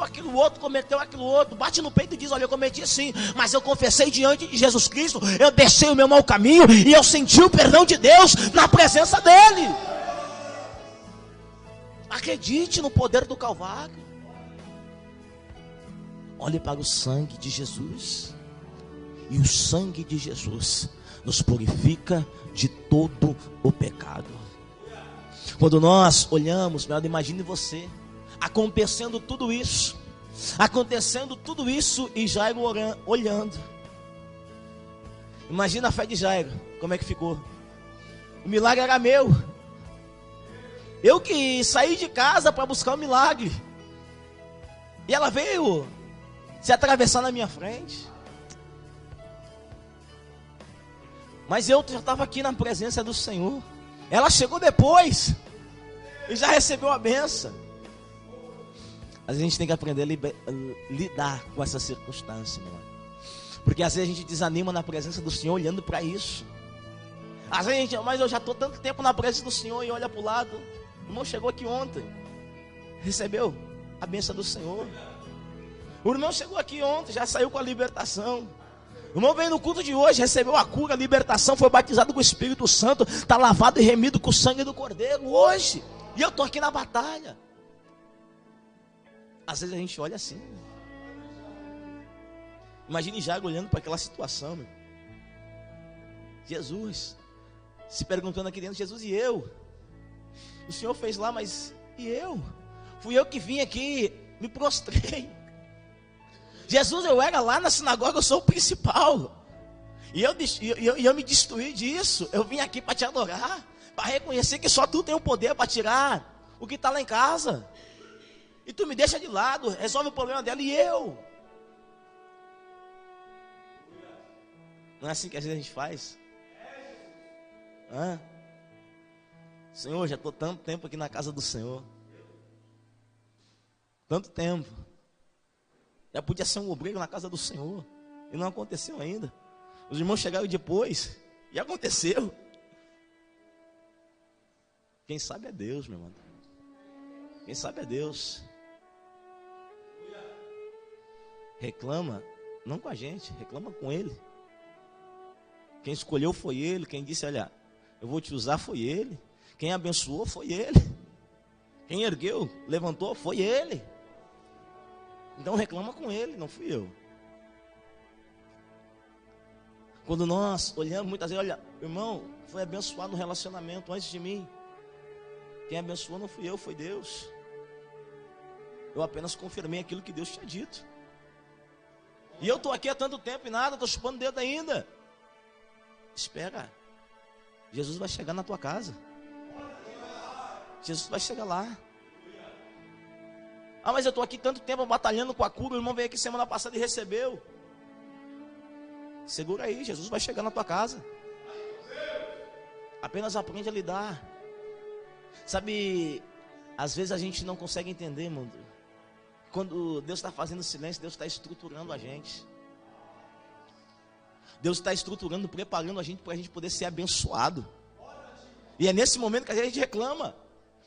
aquilo outro, bate no peito e diz: olha, eu cometi sim, mas eu confessei diante de Jesus Cristo, eu deixei o meu mau caminho, e eu senti o perdão de Deus na presença dEle. Acredite no poder do Calvário. Olhe para o sangue de Jesus, e o sangue de Jesus nos purifica de todo o pecado. Quando nós olhamos, meu, imagine você acontecendo tudo isso e Jairo olhando. Imagina a fé de Jairo, como é que ficou? O milagre era meu. Eu que saí de casa para buscar o milagre, e ela veio se atravessar na minha frente. Mas eu já estava aqui na presença do Senhor. Ela chegou depois e já recebeu a benção. Às vezes a gente tem que aprender a lidar com essa circunstância, meu irmão. Porque às vezes a gente desanima na presença do Senhor olhando para isso. Às vezes a gente: mas eu já estou tanto tempo na presença do Senhor, e olha para o lado. O irmão chegou aqui ontem, recebeu a benção do Senhor. O irmão chegou aqui ontem, já saiu com a libertação. O irmão veio no culto de hoje, recebeu a cura, a libertação, foi batizado com o Espírito Santo, está lavado e remido com o sangue do Cordeiro hoje. E eu estou aqui na batalha. Às vezes a gente olha assim. Imagine Jairo olhando para aquela situação, meu. Jesus se perguntando aqui dentro: Jesus, e eu? O Senhor fez lá, mas e eu? Fui eu que vim aqui, me prostrei. Jesus, eu era lá na sinagoga, eu sou o principal. E eu me destruí disso. Eu vim aqui para te adorar, para reconhecer que só tu tem o poder para tirar o que está lá em casa. E tu me deixa de lado, resolve o problema dela, e eu? Não é assim que às vezes a gente faz? Senhor, já estou tanto tempo aqui na casa do Senhor. Tanto tempo. Já podia ser um obreiro na casa do Senhor, e não aconteceu ainda. Os irmãos chegaram depois, e aconteceu. Quem sabe é Deus, meu irmão. Quem sabe é Deus. Reclama, não com a gente, reclama com Ele. Quem escolheu foi Ele. Quem disse: olha, eu vou te usar, foi Ele. Quem abençoou foi Ele. Quem ergueu, levantou, foi Ele. Então reclama com Ele, não fui eu. Quando nós olhamos, muitas vezes: olha, irmão, foi abençoado no relacionamento antes de mim. Quem abençoou não fui eu, foi Deus. Eu apenas confirmei aquilo que Deus tinha dito. E eu estou aqui há tanto tempo e nada, estou chupando o dedo ainda. Espera, Jesus vai chegar na tua casa. Jesus vai chegar lá. Mas eu estou aqui tanto tempo batalhando com a cura. O irmão veio aqui semana passada e recebeu. Segura aí, Jesus vai chegar na tua casa. Apenas aprende a lidar. Sabe, às vezes a gente não consegue entender, mano. Quando Deus está fazendo silêncio, Deus está estruturando a gente. Deus está estruturando, preparando a gente para a gente poder ser abençoado. E é nesse momento que a gente reclama: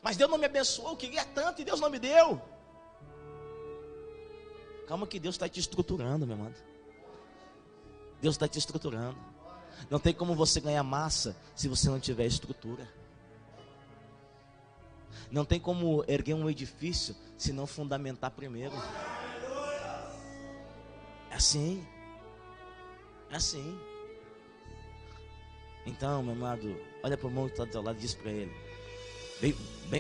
mas Deus não me abençoou, eu queria tanto e Deus não me deu. Calma que Deus está te estruturando, meu amado. Deus está te estruturando. Não tem como você ganhar massa se você não tiver estrutura. Não tem como erguer um edifício se não fundamentar primeiro. É assim. É assim. Então, meu amado, olha para o irmão que está do teu lado e diz para ele.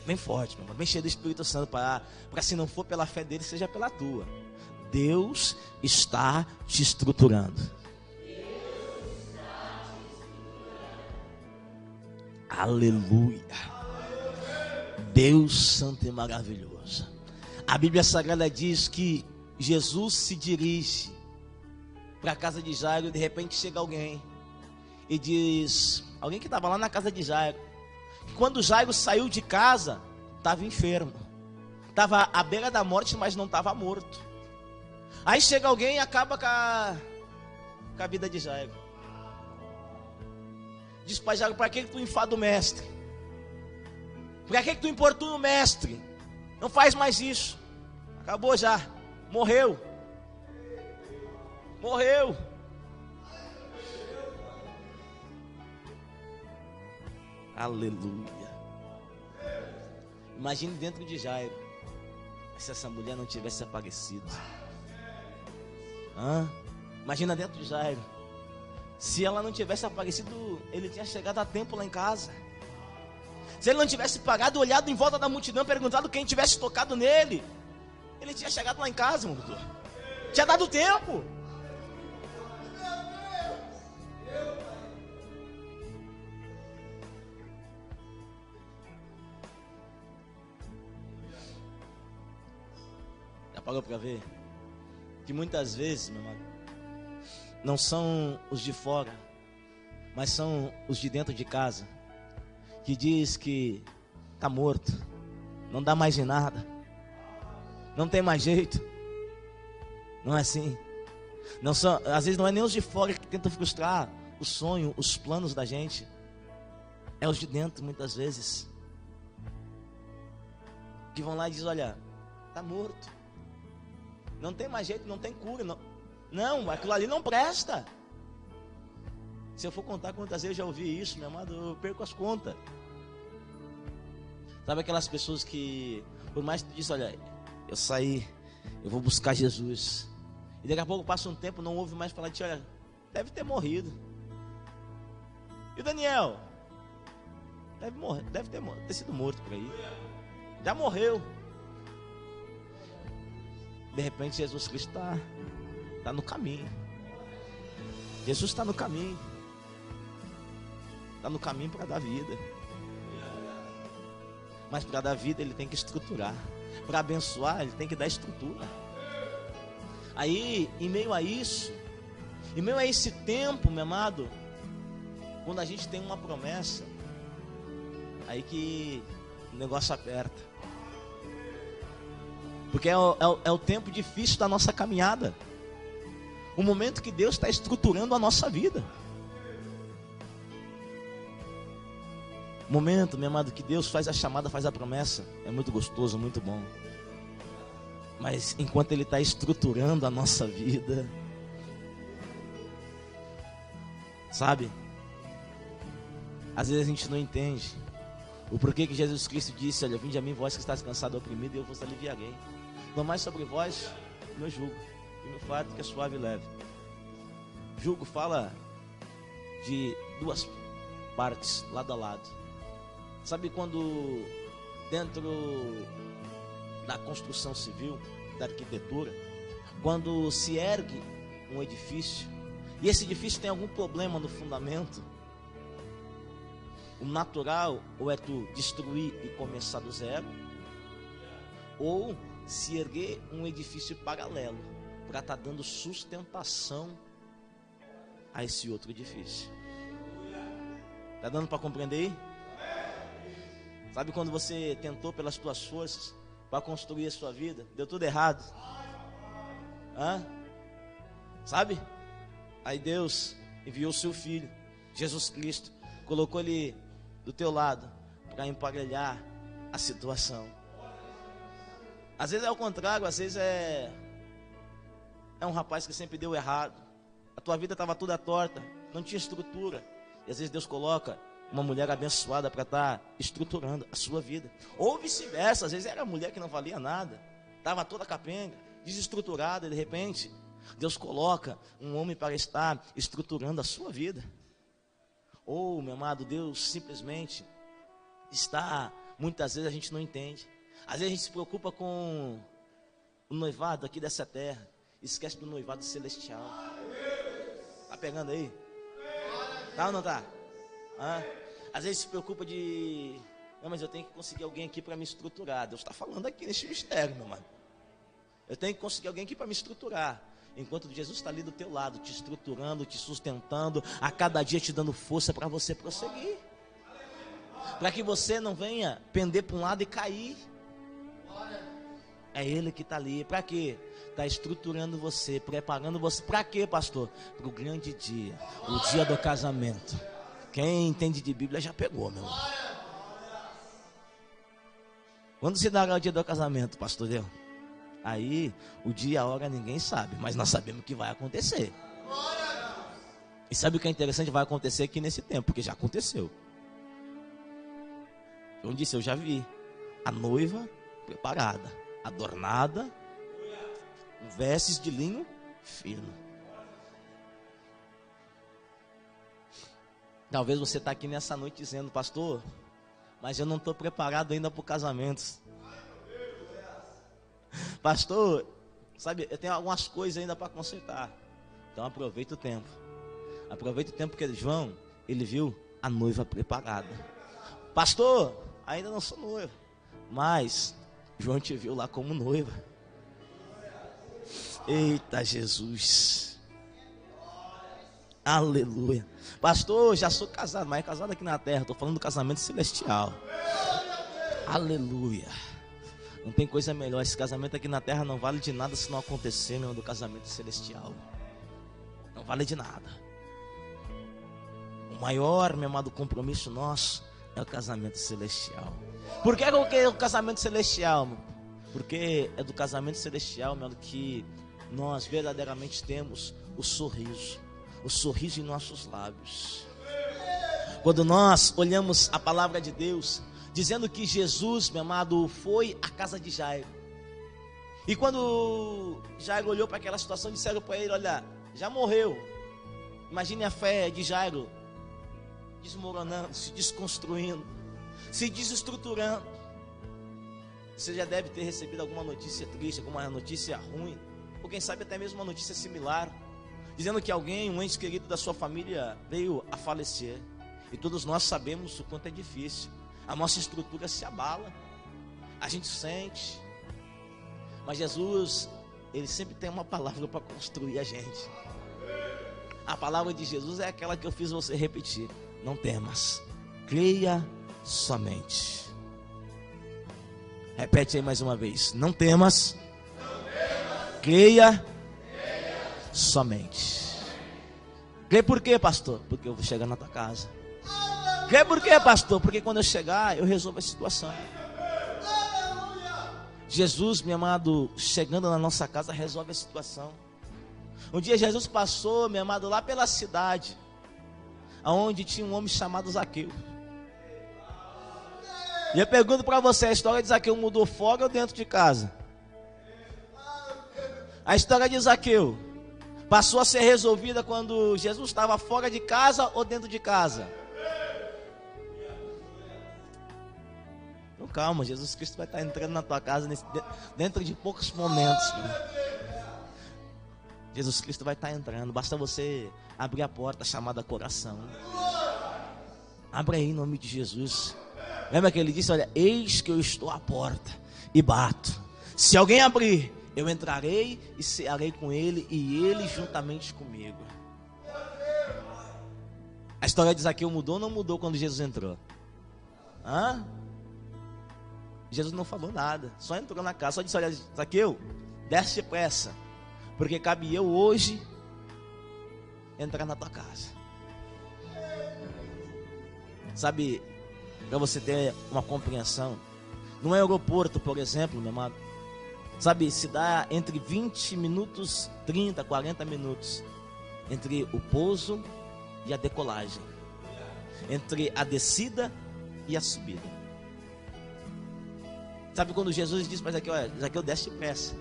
Bem forte, meu amado, bem cheio do Espírito Santo, para se não for pela fé dele, seja pela tua. Deus está te estruturando. Aleluia. Deus santo e maravilhoso. A Bíblia Sagrada diz que Jesus se dirige para a casa de Jairo e de repente chega alguém e diz, alguém que estava lá na casa de Jairo, que quando Jairo saiu de casa, estava enfermo, estava à beira da morte, mas não estava morto. Aí chega alguém e acaba com a vida de Jairo. Diz para Jairo, para que tu enfada o mestre? Para que tu importuna o mestre? Não faz mais isso. Acabou já. Morreu. Morreu. Aleluia. Imagine dentro de Jairo, se essa mulher não tivesse aparecido. Imagina dentro de Jairo, se ela não tivesse aparecido, ele tinha chegado a tempo lá em casa. Se ele não tivesse parado, olhado em volta da multidão, perguntado quem tivesse tocado nele, ele tinha chegado lá em casa, meu doutor. Tinha dado tempo. Já parou para ver que muitas vezes, meu irmão, não são os de fora, mas são os de dentro de casa, que diz que está morto, não dá mais em nada, não tem mais jeito. Não é assim. Não são, às vezes não é nem os de fora que tentam frustrar o sonho, os planos da gente. É os de dentro, muitas vezes, que vão lá e dizem, olha, está morto, não tem mais jeito, não tem cura, não, aquilo ali não presta. Se eu for contar quantas vezes eu já ouvi isso, meu amado, eu perco as contas. Sabe aquelas pessoas que, por mais que tu diz, olha, eu saí, eu vou buscar Jesus, e daqui a pouco passa um tempo, não ouve mais falar de ti, olha, deve ter morrido. E o Daniel? Deve ter sido morto por aí. Já morreu. De repente Jesus Cristo está no caminho. Jesus está no caminho. Está no caminho para dar vida. Mas para dar vida ele tem que estruturar. Para abençoar ele tem que dar estrutura. Aí, em meio a isso, em meio a esse tempo, meu amado, quando a gente tem uma promessa, aí que o negócio aperta. Porque é o tempo difícil da nossa caminhada. O momento que Deus está estruturando a nossa vida. O momento, meu amado, que Deus faz a chamada, faz a promessa. É muito gostoso, muito bom. Mas enquanto Ele está estruturando a nossa vida, sabe? Às vezes a gente não entende o porquê que Jesus Cristo disse, olha, vinde a mim, vós que estáis cansado e oprimido, e eu vos aliviarei. Tomai sobre vós o meu jugo, e o meu fardo que é suave e leve. Jugo fala de duas partes, lado a lado. Sabe quando dentro da construção civil, da arquitetura, quando se ergue um edifício, e esse edifício tem algum problema no fundamento, o natural ou é tu destruir e começar do zero, ou se erguer um edifício paralelo para estar dando sustentação a esse outro edifício. Tá dando para compreender aí? Sabe quando você tentou pelas tuas forças para construir a sua vida, deu tudo errado? Sabe? Aí Deus enviou o seu Filho, Jesus Cristo, colocou Ele do teu lado para emparelhar a situação. Às vezes é o contrário, às vezes é é um rapaz que sempre deu errado. A tua vida estava toda torta, não tinha estrutura. E às vezes Deus coloca uma mulher abençoada para estar estruturando a sua vida. Ou vice-versa, às vezes era a mulher que não valia nada, estava toda capenga, desestruturada, e de repente Deus coloca um homem para estar estruturando a sua vida. Ou, meu amado, Deus simplesmente está, muitas vezes a gente não entende. Às vezes a gente se preocupa com o noivado aqui dessa terra, esquece do noivado celestial. Tá pegando aí? Tá ou não tá? Às vezes se preocupa de... Não, mas eu tenho que conseguir alguém aqui para me estruturar. Deus está falando aqui nesse mistério, meu mano. Eu tenho que conseguir alguém aqui para me estruturar. Enquanto Jesus está ali do teu lado, te estruturando, te sustentando, a cada dia te dando força para você prosseguir. Para que você não venha pender para um lado e cair. É Ele que está ali. Para quê? Está estruturando você, preparando você. Para quê, pastor? Para o grande dia, o dia do casamento. Quem entende de Bíblia já pegou, meu irmão. Quando se dará o dia do casamento, pastor Deu? Aí, o dia e a hora ninguém sabe, mas nós sabemos que vai acontecer. E sabe o que é interessante? Vai acontecer aqui nesse tempo, porque já aconteceu. Eu disse, eu já vi a noiva preparada, adornada, com vestes de linho fino. Talvez você está aqui nessa noite dizendo, pastor, mas eu não estou preparado ainda para o casamento. Pastor, sabe, eu tenho algumas coisas ainda para consertar. Então aproveita o tempo. Aproveita o tempo que João, ele viu a noiva preparada. Pastor, ainda não sou noiva, mas João te viu lá como noiva. Eita Jesus. Aleluia. Pastor, já sou casado, mas é casado aqui na terra. Estou falando do casamento celestial. Aleluia. Não tem coisa melhor. Esse casamento aqui na terra não vale de nada se não acontecer, meu, do casamento celestial. Não vale de nada. O maior, meu amado, compromisso nosso é o casamento celestial. Por que é o casamento celestial? Porque é do casamento celestial, meu, que nós verdadeiramente temos o sorriso em nossos lábios. Quando nós olhamos a palavra de Deus, dizendo que Jesus, meu amado, foi à casa de Jairo. E quando Jairo olhou para aquela situação, disseram para ele, olha, já morreu. Imagine a fé de Jairo desmoronando, se desconstruindo, se desestruturando. Você já deve ter recebido alguma notícia triste, alguma notícia ruim, ou quem sabe até mesmo uma notícia similar, dizendo que alguém, um ente querido da sua família veio a falecer. E todos nós sabemos o quanto é difícil. A nossa estrutura se abala, a gente sente, mas Jesus, Ele sempre tem uma palavra para construir a gente. A palavra de Jesus é aquela que eu fiz você repetir: não temas, creia somente. Repete aí mais uma vez: não temas, creia somente. Crê por quê, pastor? Porque eu vou chegar na tua casa. Crê por quê, pastor? Porque quando eu chegar, eu resolvo a situação. Jesus, meu amado, chegando na nossa casa, resolve a situação. Um dia Jesus passou, meu amado, lá pela cidade, onde tinha um homem chamado Zaqueu. E eu pergunto para você, a história de Zaqueu mudou fora ou dentro de casa? A história de Zaqueu passou a ser resolvida quando Jesus estava fora de casa ou dentro de casa? Então calma, Jesus Cristo vai estar entrando na tua casa dentro de poucos momentos. Jesus Cristo vai estar entrando, basta você abrir a porta chamada coração. Abre aí em nome de Jesus. Lembra que ele disse, olha, eis que eu estou à porta e bato. Se alguém abrir, eu entrarei e cearei com ele e ele juntamente comigo. A história de Zaqueu mudou ou não mudou quando Jesus entrou? Jesus não falou nada, só entrou na casa, só disse, olha, Zaqueu, desce depressa, porque cabe eu hoje entrar na tua casa. Sabe, para você ter uma compreensão, no aeroporto, por exemplo, meu amado, Sabe, se dá entre 20 minutos, 30, 40 minutos entre o pouso e a decolagem, entre a descida e a subida. Sabe quando Jesus diz para Zaqueu, olha, Zaqueu, desce depressa.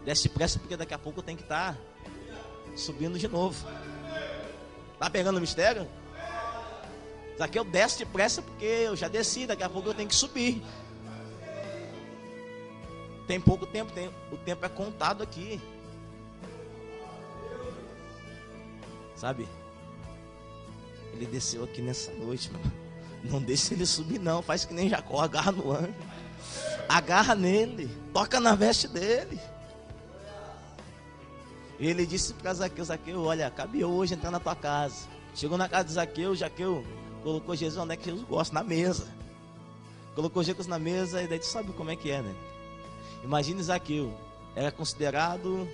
Desce depressa porque daqui a pouco eu tenho que estar subindo de novo. Tá pegando o mistério? Zaqueu, desce depressa porque eu já desci, daqui a pouco eu tenho que subir. Tem pouco tempo, o tempo é contado aqui. Sabe? Ele desceu aqui nessa noite, mano. Não deixa ele subir não, faz que nem Jacó, agarra no anjo. Agarra nele, toca na veste dele. Ele disse para Zaqueu, Zaqueu, olha, cabe hoje entrar na tua casa. Chegou na casa de Zaqueu, Zaqueu colocou Jesus onde é que Jesus gosta, na mesa. Colocou Jesus na mesa e daí tu sabe como é que é, né? Imagine Zaqueu, era considerado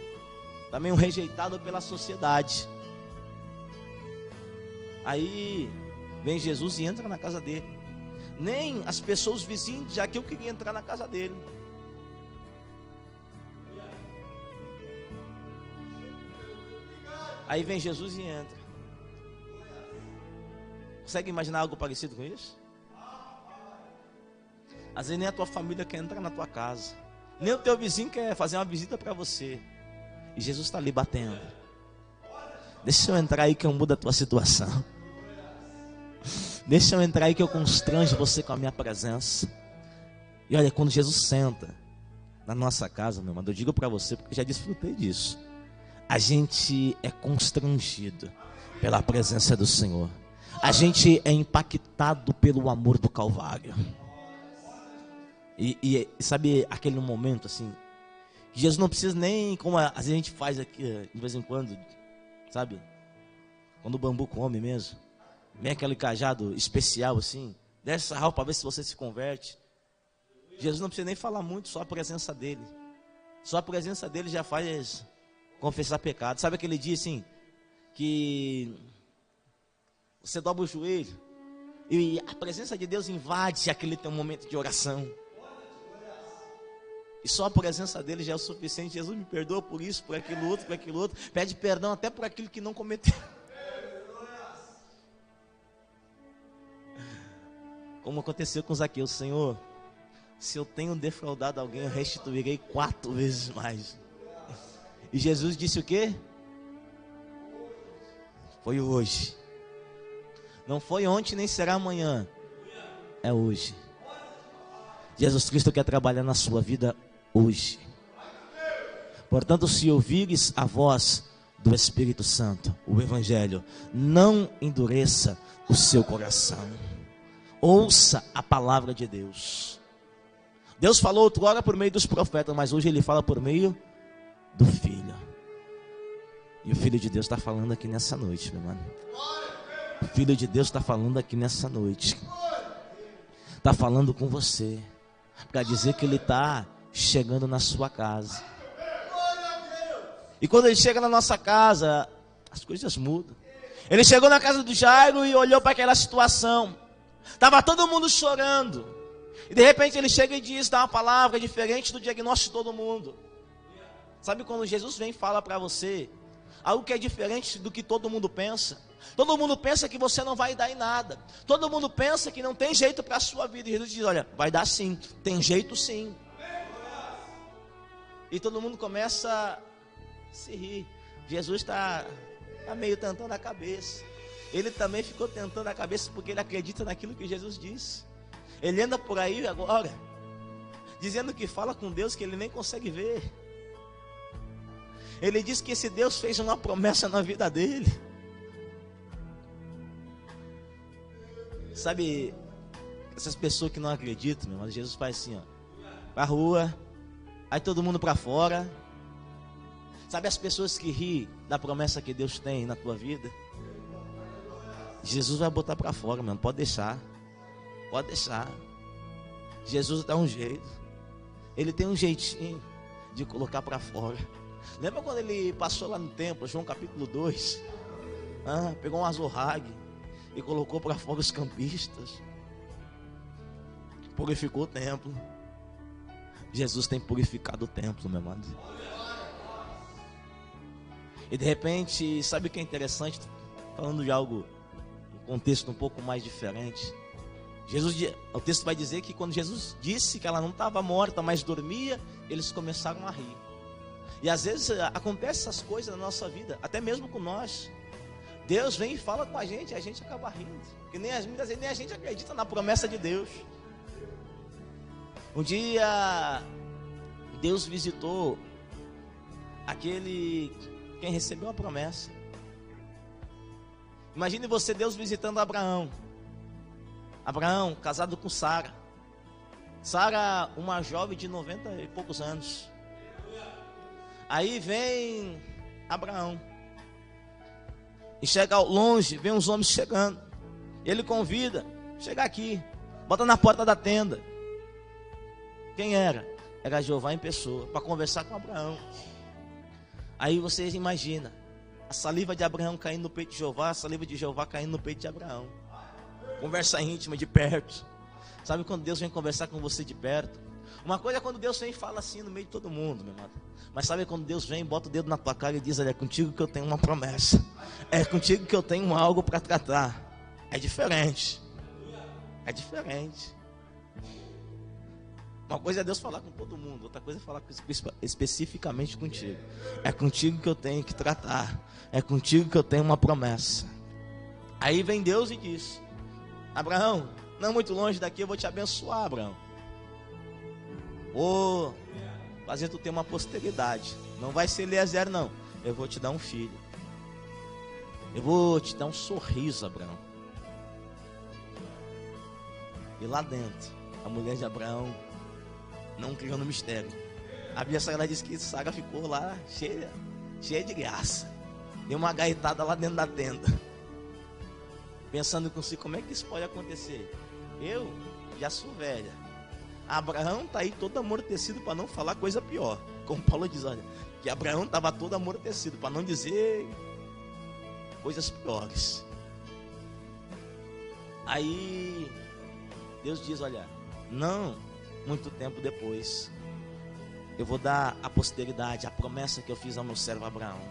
também um rejeitado pela sociedade. Aí vem Jesus e entra na casa dele. Nem as pessoas vizinhas de Zaqueu queriam entrar na casa dele. Aí vem Jesus e entra. Consegue imaginar algo parecido com isso? Às vezes nem a tua família quer entrar na tua casa, nem o teu vizinho quer fazer uma visita para você, e Jesus está ali batendo. Deixa eu entrar aí que eu mudo a tua situação. Deixa eu entrar aí que eu constranjo você com a minha presença. E olha, quando Jesus senta na nossa casa, meu irmão, eu digo para você porque já desfrutei disso. A gente é constrangido pela presença do Senhor. A gente é impactado pelo amor do Calvário. E sabe aquele momento assim, Jesus não precisa nem, como a gente faz aqui de vez em quando, sabe? Quando o bambu come mesmo, vem aquele cajado especial assim, desce essa raiva para ver se você se converte. Jesus não precisa nem falar muito, só a presença dele. Só a presença dele já faz confessar pecado. Sabe aquele dia assim, que você dobra o joelho e a presença de Deus invade aquele teu momento de oração. E só a presença dele já é o suficiente. Jesus, me perdoa por isso, por aquilo outro, por aquilo outro. Pede perdão até por aquilo que não cometeu. Como aconteceu com Zaqueu, Senhor, se eu tenho defraudado alguém, eu restituirei 4 vezes mais. E Jesus disse o quê? Foi hoje. Não foi ontem, nem será amanhã. É hoje. Jesus Cristo quer trabalhar na sua vida hoje. Portanto, se ouvires a voz do Espírito Santo, o Evangelho, não endureça o seu coração. Ouça a palavra de Deus. Deus falou outrora por meio dos profetas, mas hoje Ele fala por meio do Filho. E o Filho de Deus está falando aqui nessa noite, meu irmão. O Filho de Deus está falando aqui nessa noite. Está falando com você, para dizer que Ele está chegando na sua casa. E quando Ele chega na nossa casa, as coisas mudam. Ele chegou na casa do Jairo e olhou para aquela situação. Estava todo mundo chorando. E de repente Ele chega e diz, dá uma palavra diferente do diagnóstico de todo mundo. Sabe quando Jesus vem e fala para você algo que é diferente do que todo mundo pensa? Todo mundo pensa que você não vai dar em nada. Todo mundo pensa que não tem jeito para a sua vida. E Jesus diz, olha, vai dar sim, tem jeito sim. E todo mundo começa a se rir. Jesus está meio tentando a cabeça. Ele também ficou tentando a cabeça porque ele acredita naquilo que Jesus disse. Ele anda por aí agora, dizendo que fala com Deus que ele nem consegue ver. Ele diz que esse Deus fez uma promessa na vida dele. Sabe, essas pessoas que não acreditam, meu irmão, Jesus faz assim, ó, pra rua, aí todo mundo pra fora. Sabe as pessoas que riem da promessa que Deus tem na tua vida? Jesus vai botar pra fora, mano, pode deixar. Pode deixar. Jesus dá um jeito. Ele tem um jeitinho de colocar pra fora. Lembra quando ele passou lá no templo, João capítulo 2? Pegou um azorrague e colocou para fora os campistas. Purificou o templo. Jesus tem purificado o templo, meu amado. E de repente, sabe o que é interessante? Falando de algo, um contexto um pouco mais diferente. O texto vai dizer que quando Jesus disse que ela não estava morta, mas dormia, eles começaram a rir. E às vezes acontecem essas coisas na nossa vida, até mesmo com nós. Deus vem e fala com a gente acaba rindo. Porque muitas vezes nem a gente acredita na promessa de Deus. Um dia, Deus visitou quem recebeu a promessa. Imagine você, Deus visitando Abraão. Abraão, casado com Sara. Sara, uma jovem de 90 e poucos anos. Aí vem Abraão. E chega ao longe, vem uns homens chegando. Ele convida, chega aqui, bota na porta da tenda. Quem era? Era Jeová em pessoa, para conversar com Abraão. Aí vocês imaginam, a saliva de Abraão caindo no peito de Jeová, a saliva de Jeová caindo no peito de Abraão. Conversa íntima, de perto. Sabe quando Deus vem conversar com você de perto? Uma coisa é quando Deus vem e fala assim no meio de todo mundo, meu irmão. Mas sabe quando Deus vem, bota o dedo na tua cara e diz: olha, é contigo que eu tenho uma promessa. É contigo que eu tenho algo para tratar. É diferente. É diferente. Uma coisa é Deus falar com todo mundo, outra coisa é falar especificamente contigo. É contigo que eu tenho que tratar. É contigo que eu tenho uma promessa. Aí vem Deus e diz: Abraão, não muito longe daqui, eu vou te abençoar, Abraão. Vou fazer tu ter uma posteridade. Não vai ser Eliezer, não. Eu vou te dar um filho. Eu vou te dar um sorriso, Abraão. E lá dentro, a mulher de Abraão não criou no mistério. A Bíblia Sagrada diz que Sara ficou lá cheia de graça. Deu uma gaitada lá dentro da tenda, pensando consigo: como é que isso pode acontecer? Eu já sou velha. Abraão está aí todo amortecido, para não falar coisa pior. Como Paulo diz, olha, que Abraão estava todo amortecido, para não dizer coisas piores. Aí Deus diz: olha, não muito tempo depois, eu vou dar a posteridade, a promessa que eu fiz ao meu servo Abraão.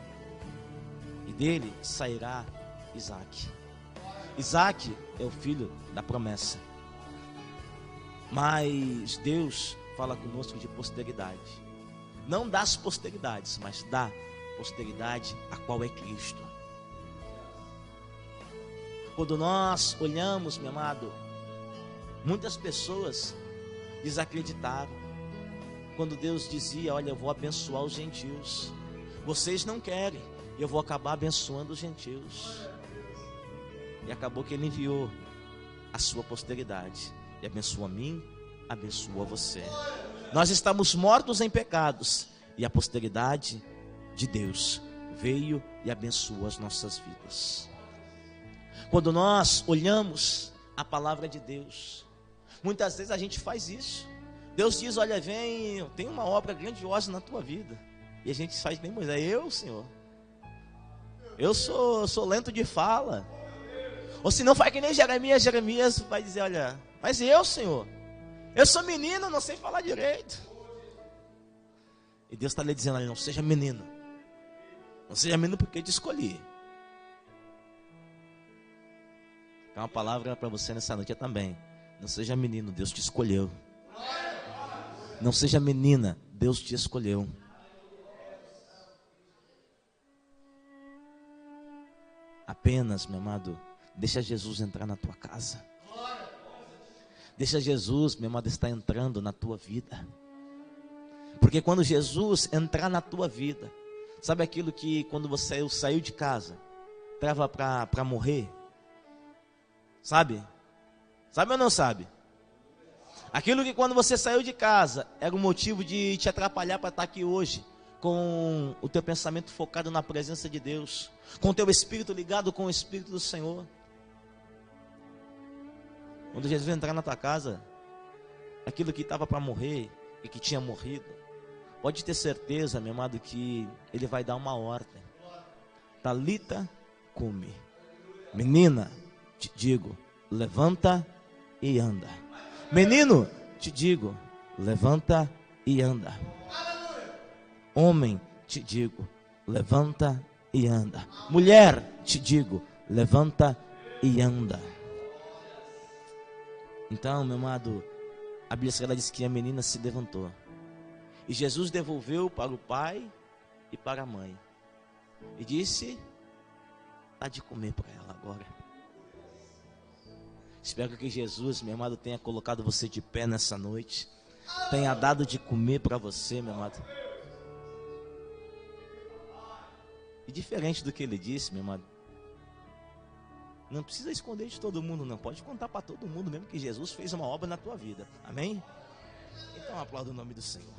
E dele sairá Isaac. Isaac é o filho da promessa. Mas Deus fala conosco de posteridade. Não das posteridades, mas da posteridade a qual é Cristo. Quando nós olhamos, meu amado, muitas pessoas desacreditaram quando Deus dizia: olha, eu vou abençoar os gentios. Vocês não querem, eu vou acabar abençoando os gentios. E acabou que ele enviou a sua posteridade. E abençoa a mim, abençoa você. Nós estamos mortos em pecados, e a posteridade de Deus veio e abençoou as nossas vidas. Quando nós olhamos a palavra de Deus, muitas vezes a gente faz isso. Deus diz: olha, vem, tem uma obra grandiosa na tua vida. E a gente faz bem, Moisés: eu, Senhor, eu sou lento de fala. Ou se não, faz que nem Jeremias vai dizer: olha, mas eu, Senhor, eu sou menino, não sei falar direito. E Deus está lhe dizendo: olha, não seja menino. Não seja menino porque eu te escolhi. É uma palavra para você nessa noite também. Não seja menino, Deus te escolheu. Não seja menina, Deus te escolheu. Apenas, meu amado, deixa Jesus entrar na tua casa. Deixa Jesus, meu amado, estar entrando na tua vida. Porque quando Jesus entrar na tua vida, sabe aquilo que quando você saiu de casa, estava para morrer? Sabe? Sabe ou não sabe? Aquilo que quando você saiu de casa era um motivo de te atrapalhar para estar aqui hoje, com o teu pensamento focado na presença de Deus, com o teu espírito ligado com o Espírito do Senhor. Quando Jesus entrar na tua casa, aquilo que estava para morrer e que tinha morrido, pode ter certeza, meu amado, que Ele vai dar uma ordem. Talita cumi. Menina, te digo, levanta e anda. Menino, te digo, levanta e anda. Homem, te digo, levanta e anda. Mulher, te digo, levanta e anda. Então, meu amado, a Bíblia Sagrada diz que a menina se levantou. E Jesus devolveu para o pai e para a mãe. E disse: dá de comer para ela agora. Espero que Jesus, meu amado, tenha colocado você de pé nessa noite. Tenha dado de comer para você, meu amado. E diferente do que ele disse, meu amado, não precisa esconder de todo mundo, não. Pode contar para todo mundo mesmo que Jesus fez uma obra na tua vida. Amém? Então aplauda o nome do Senhor.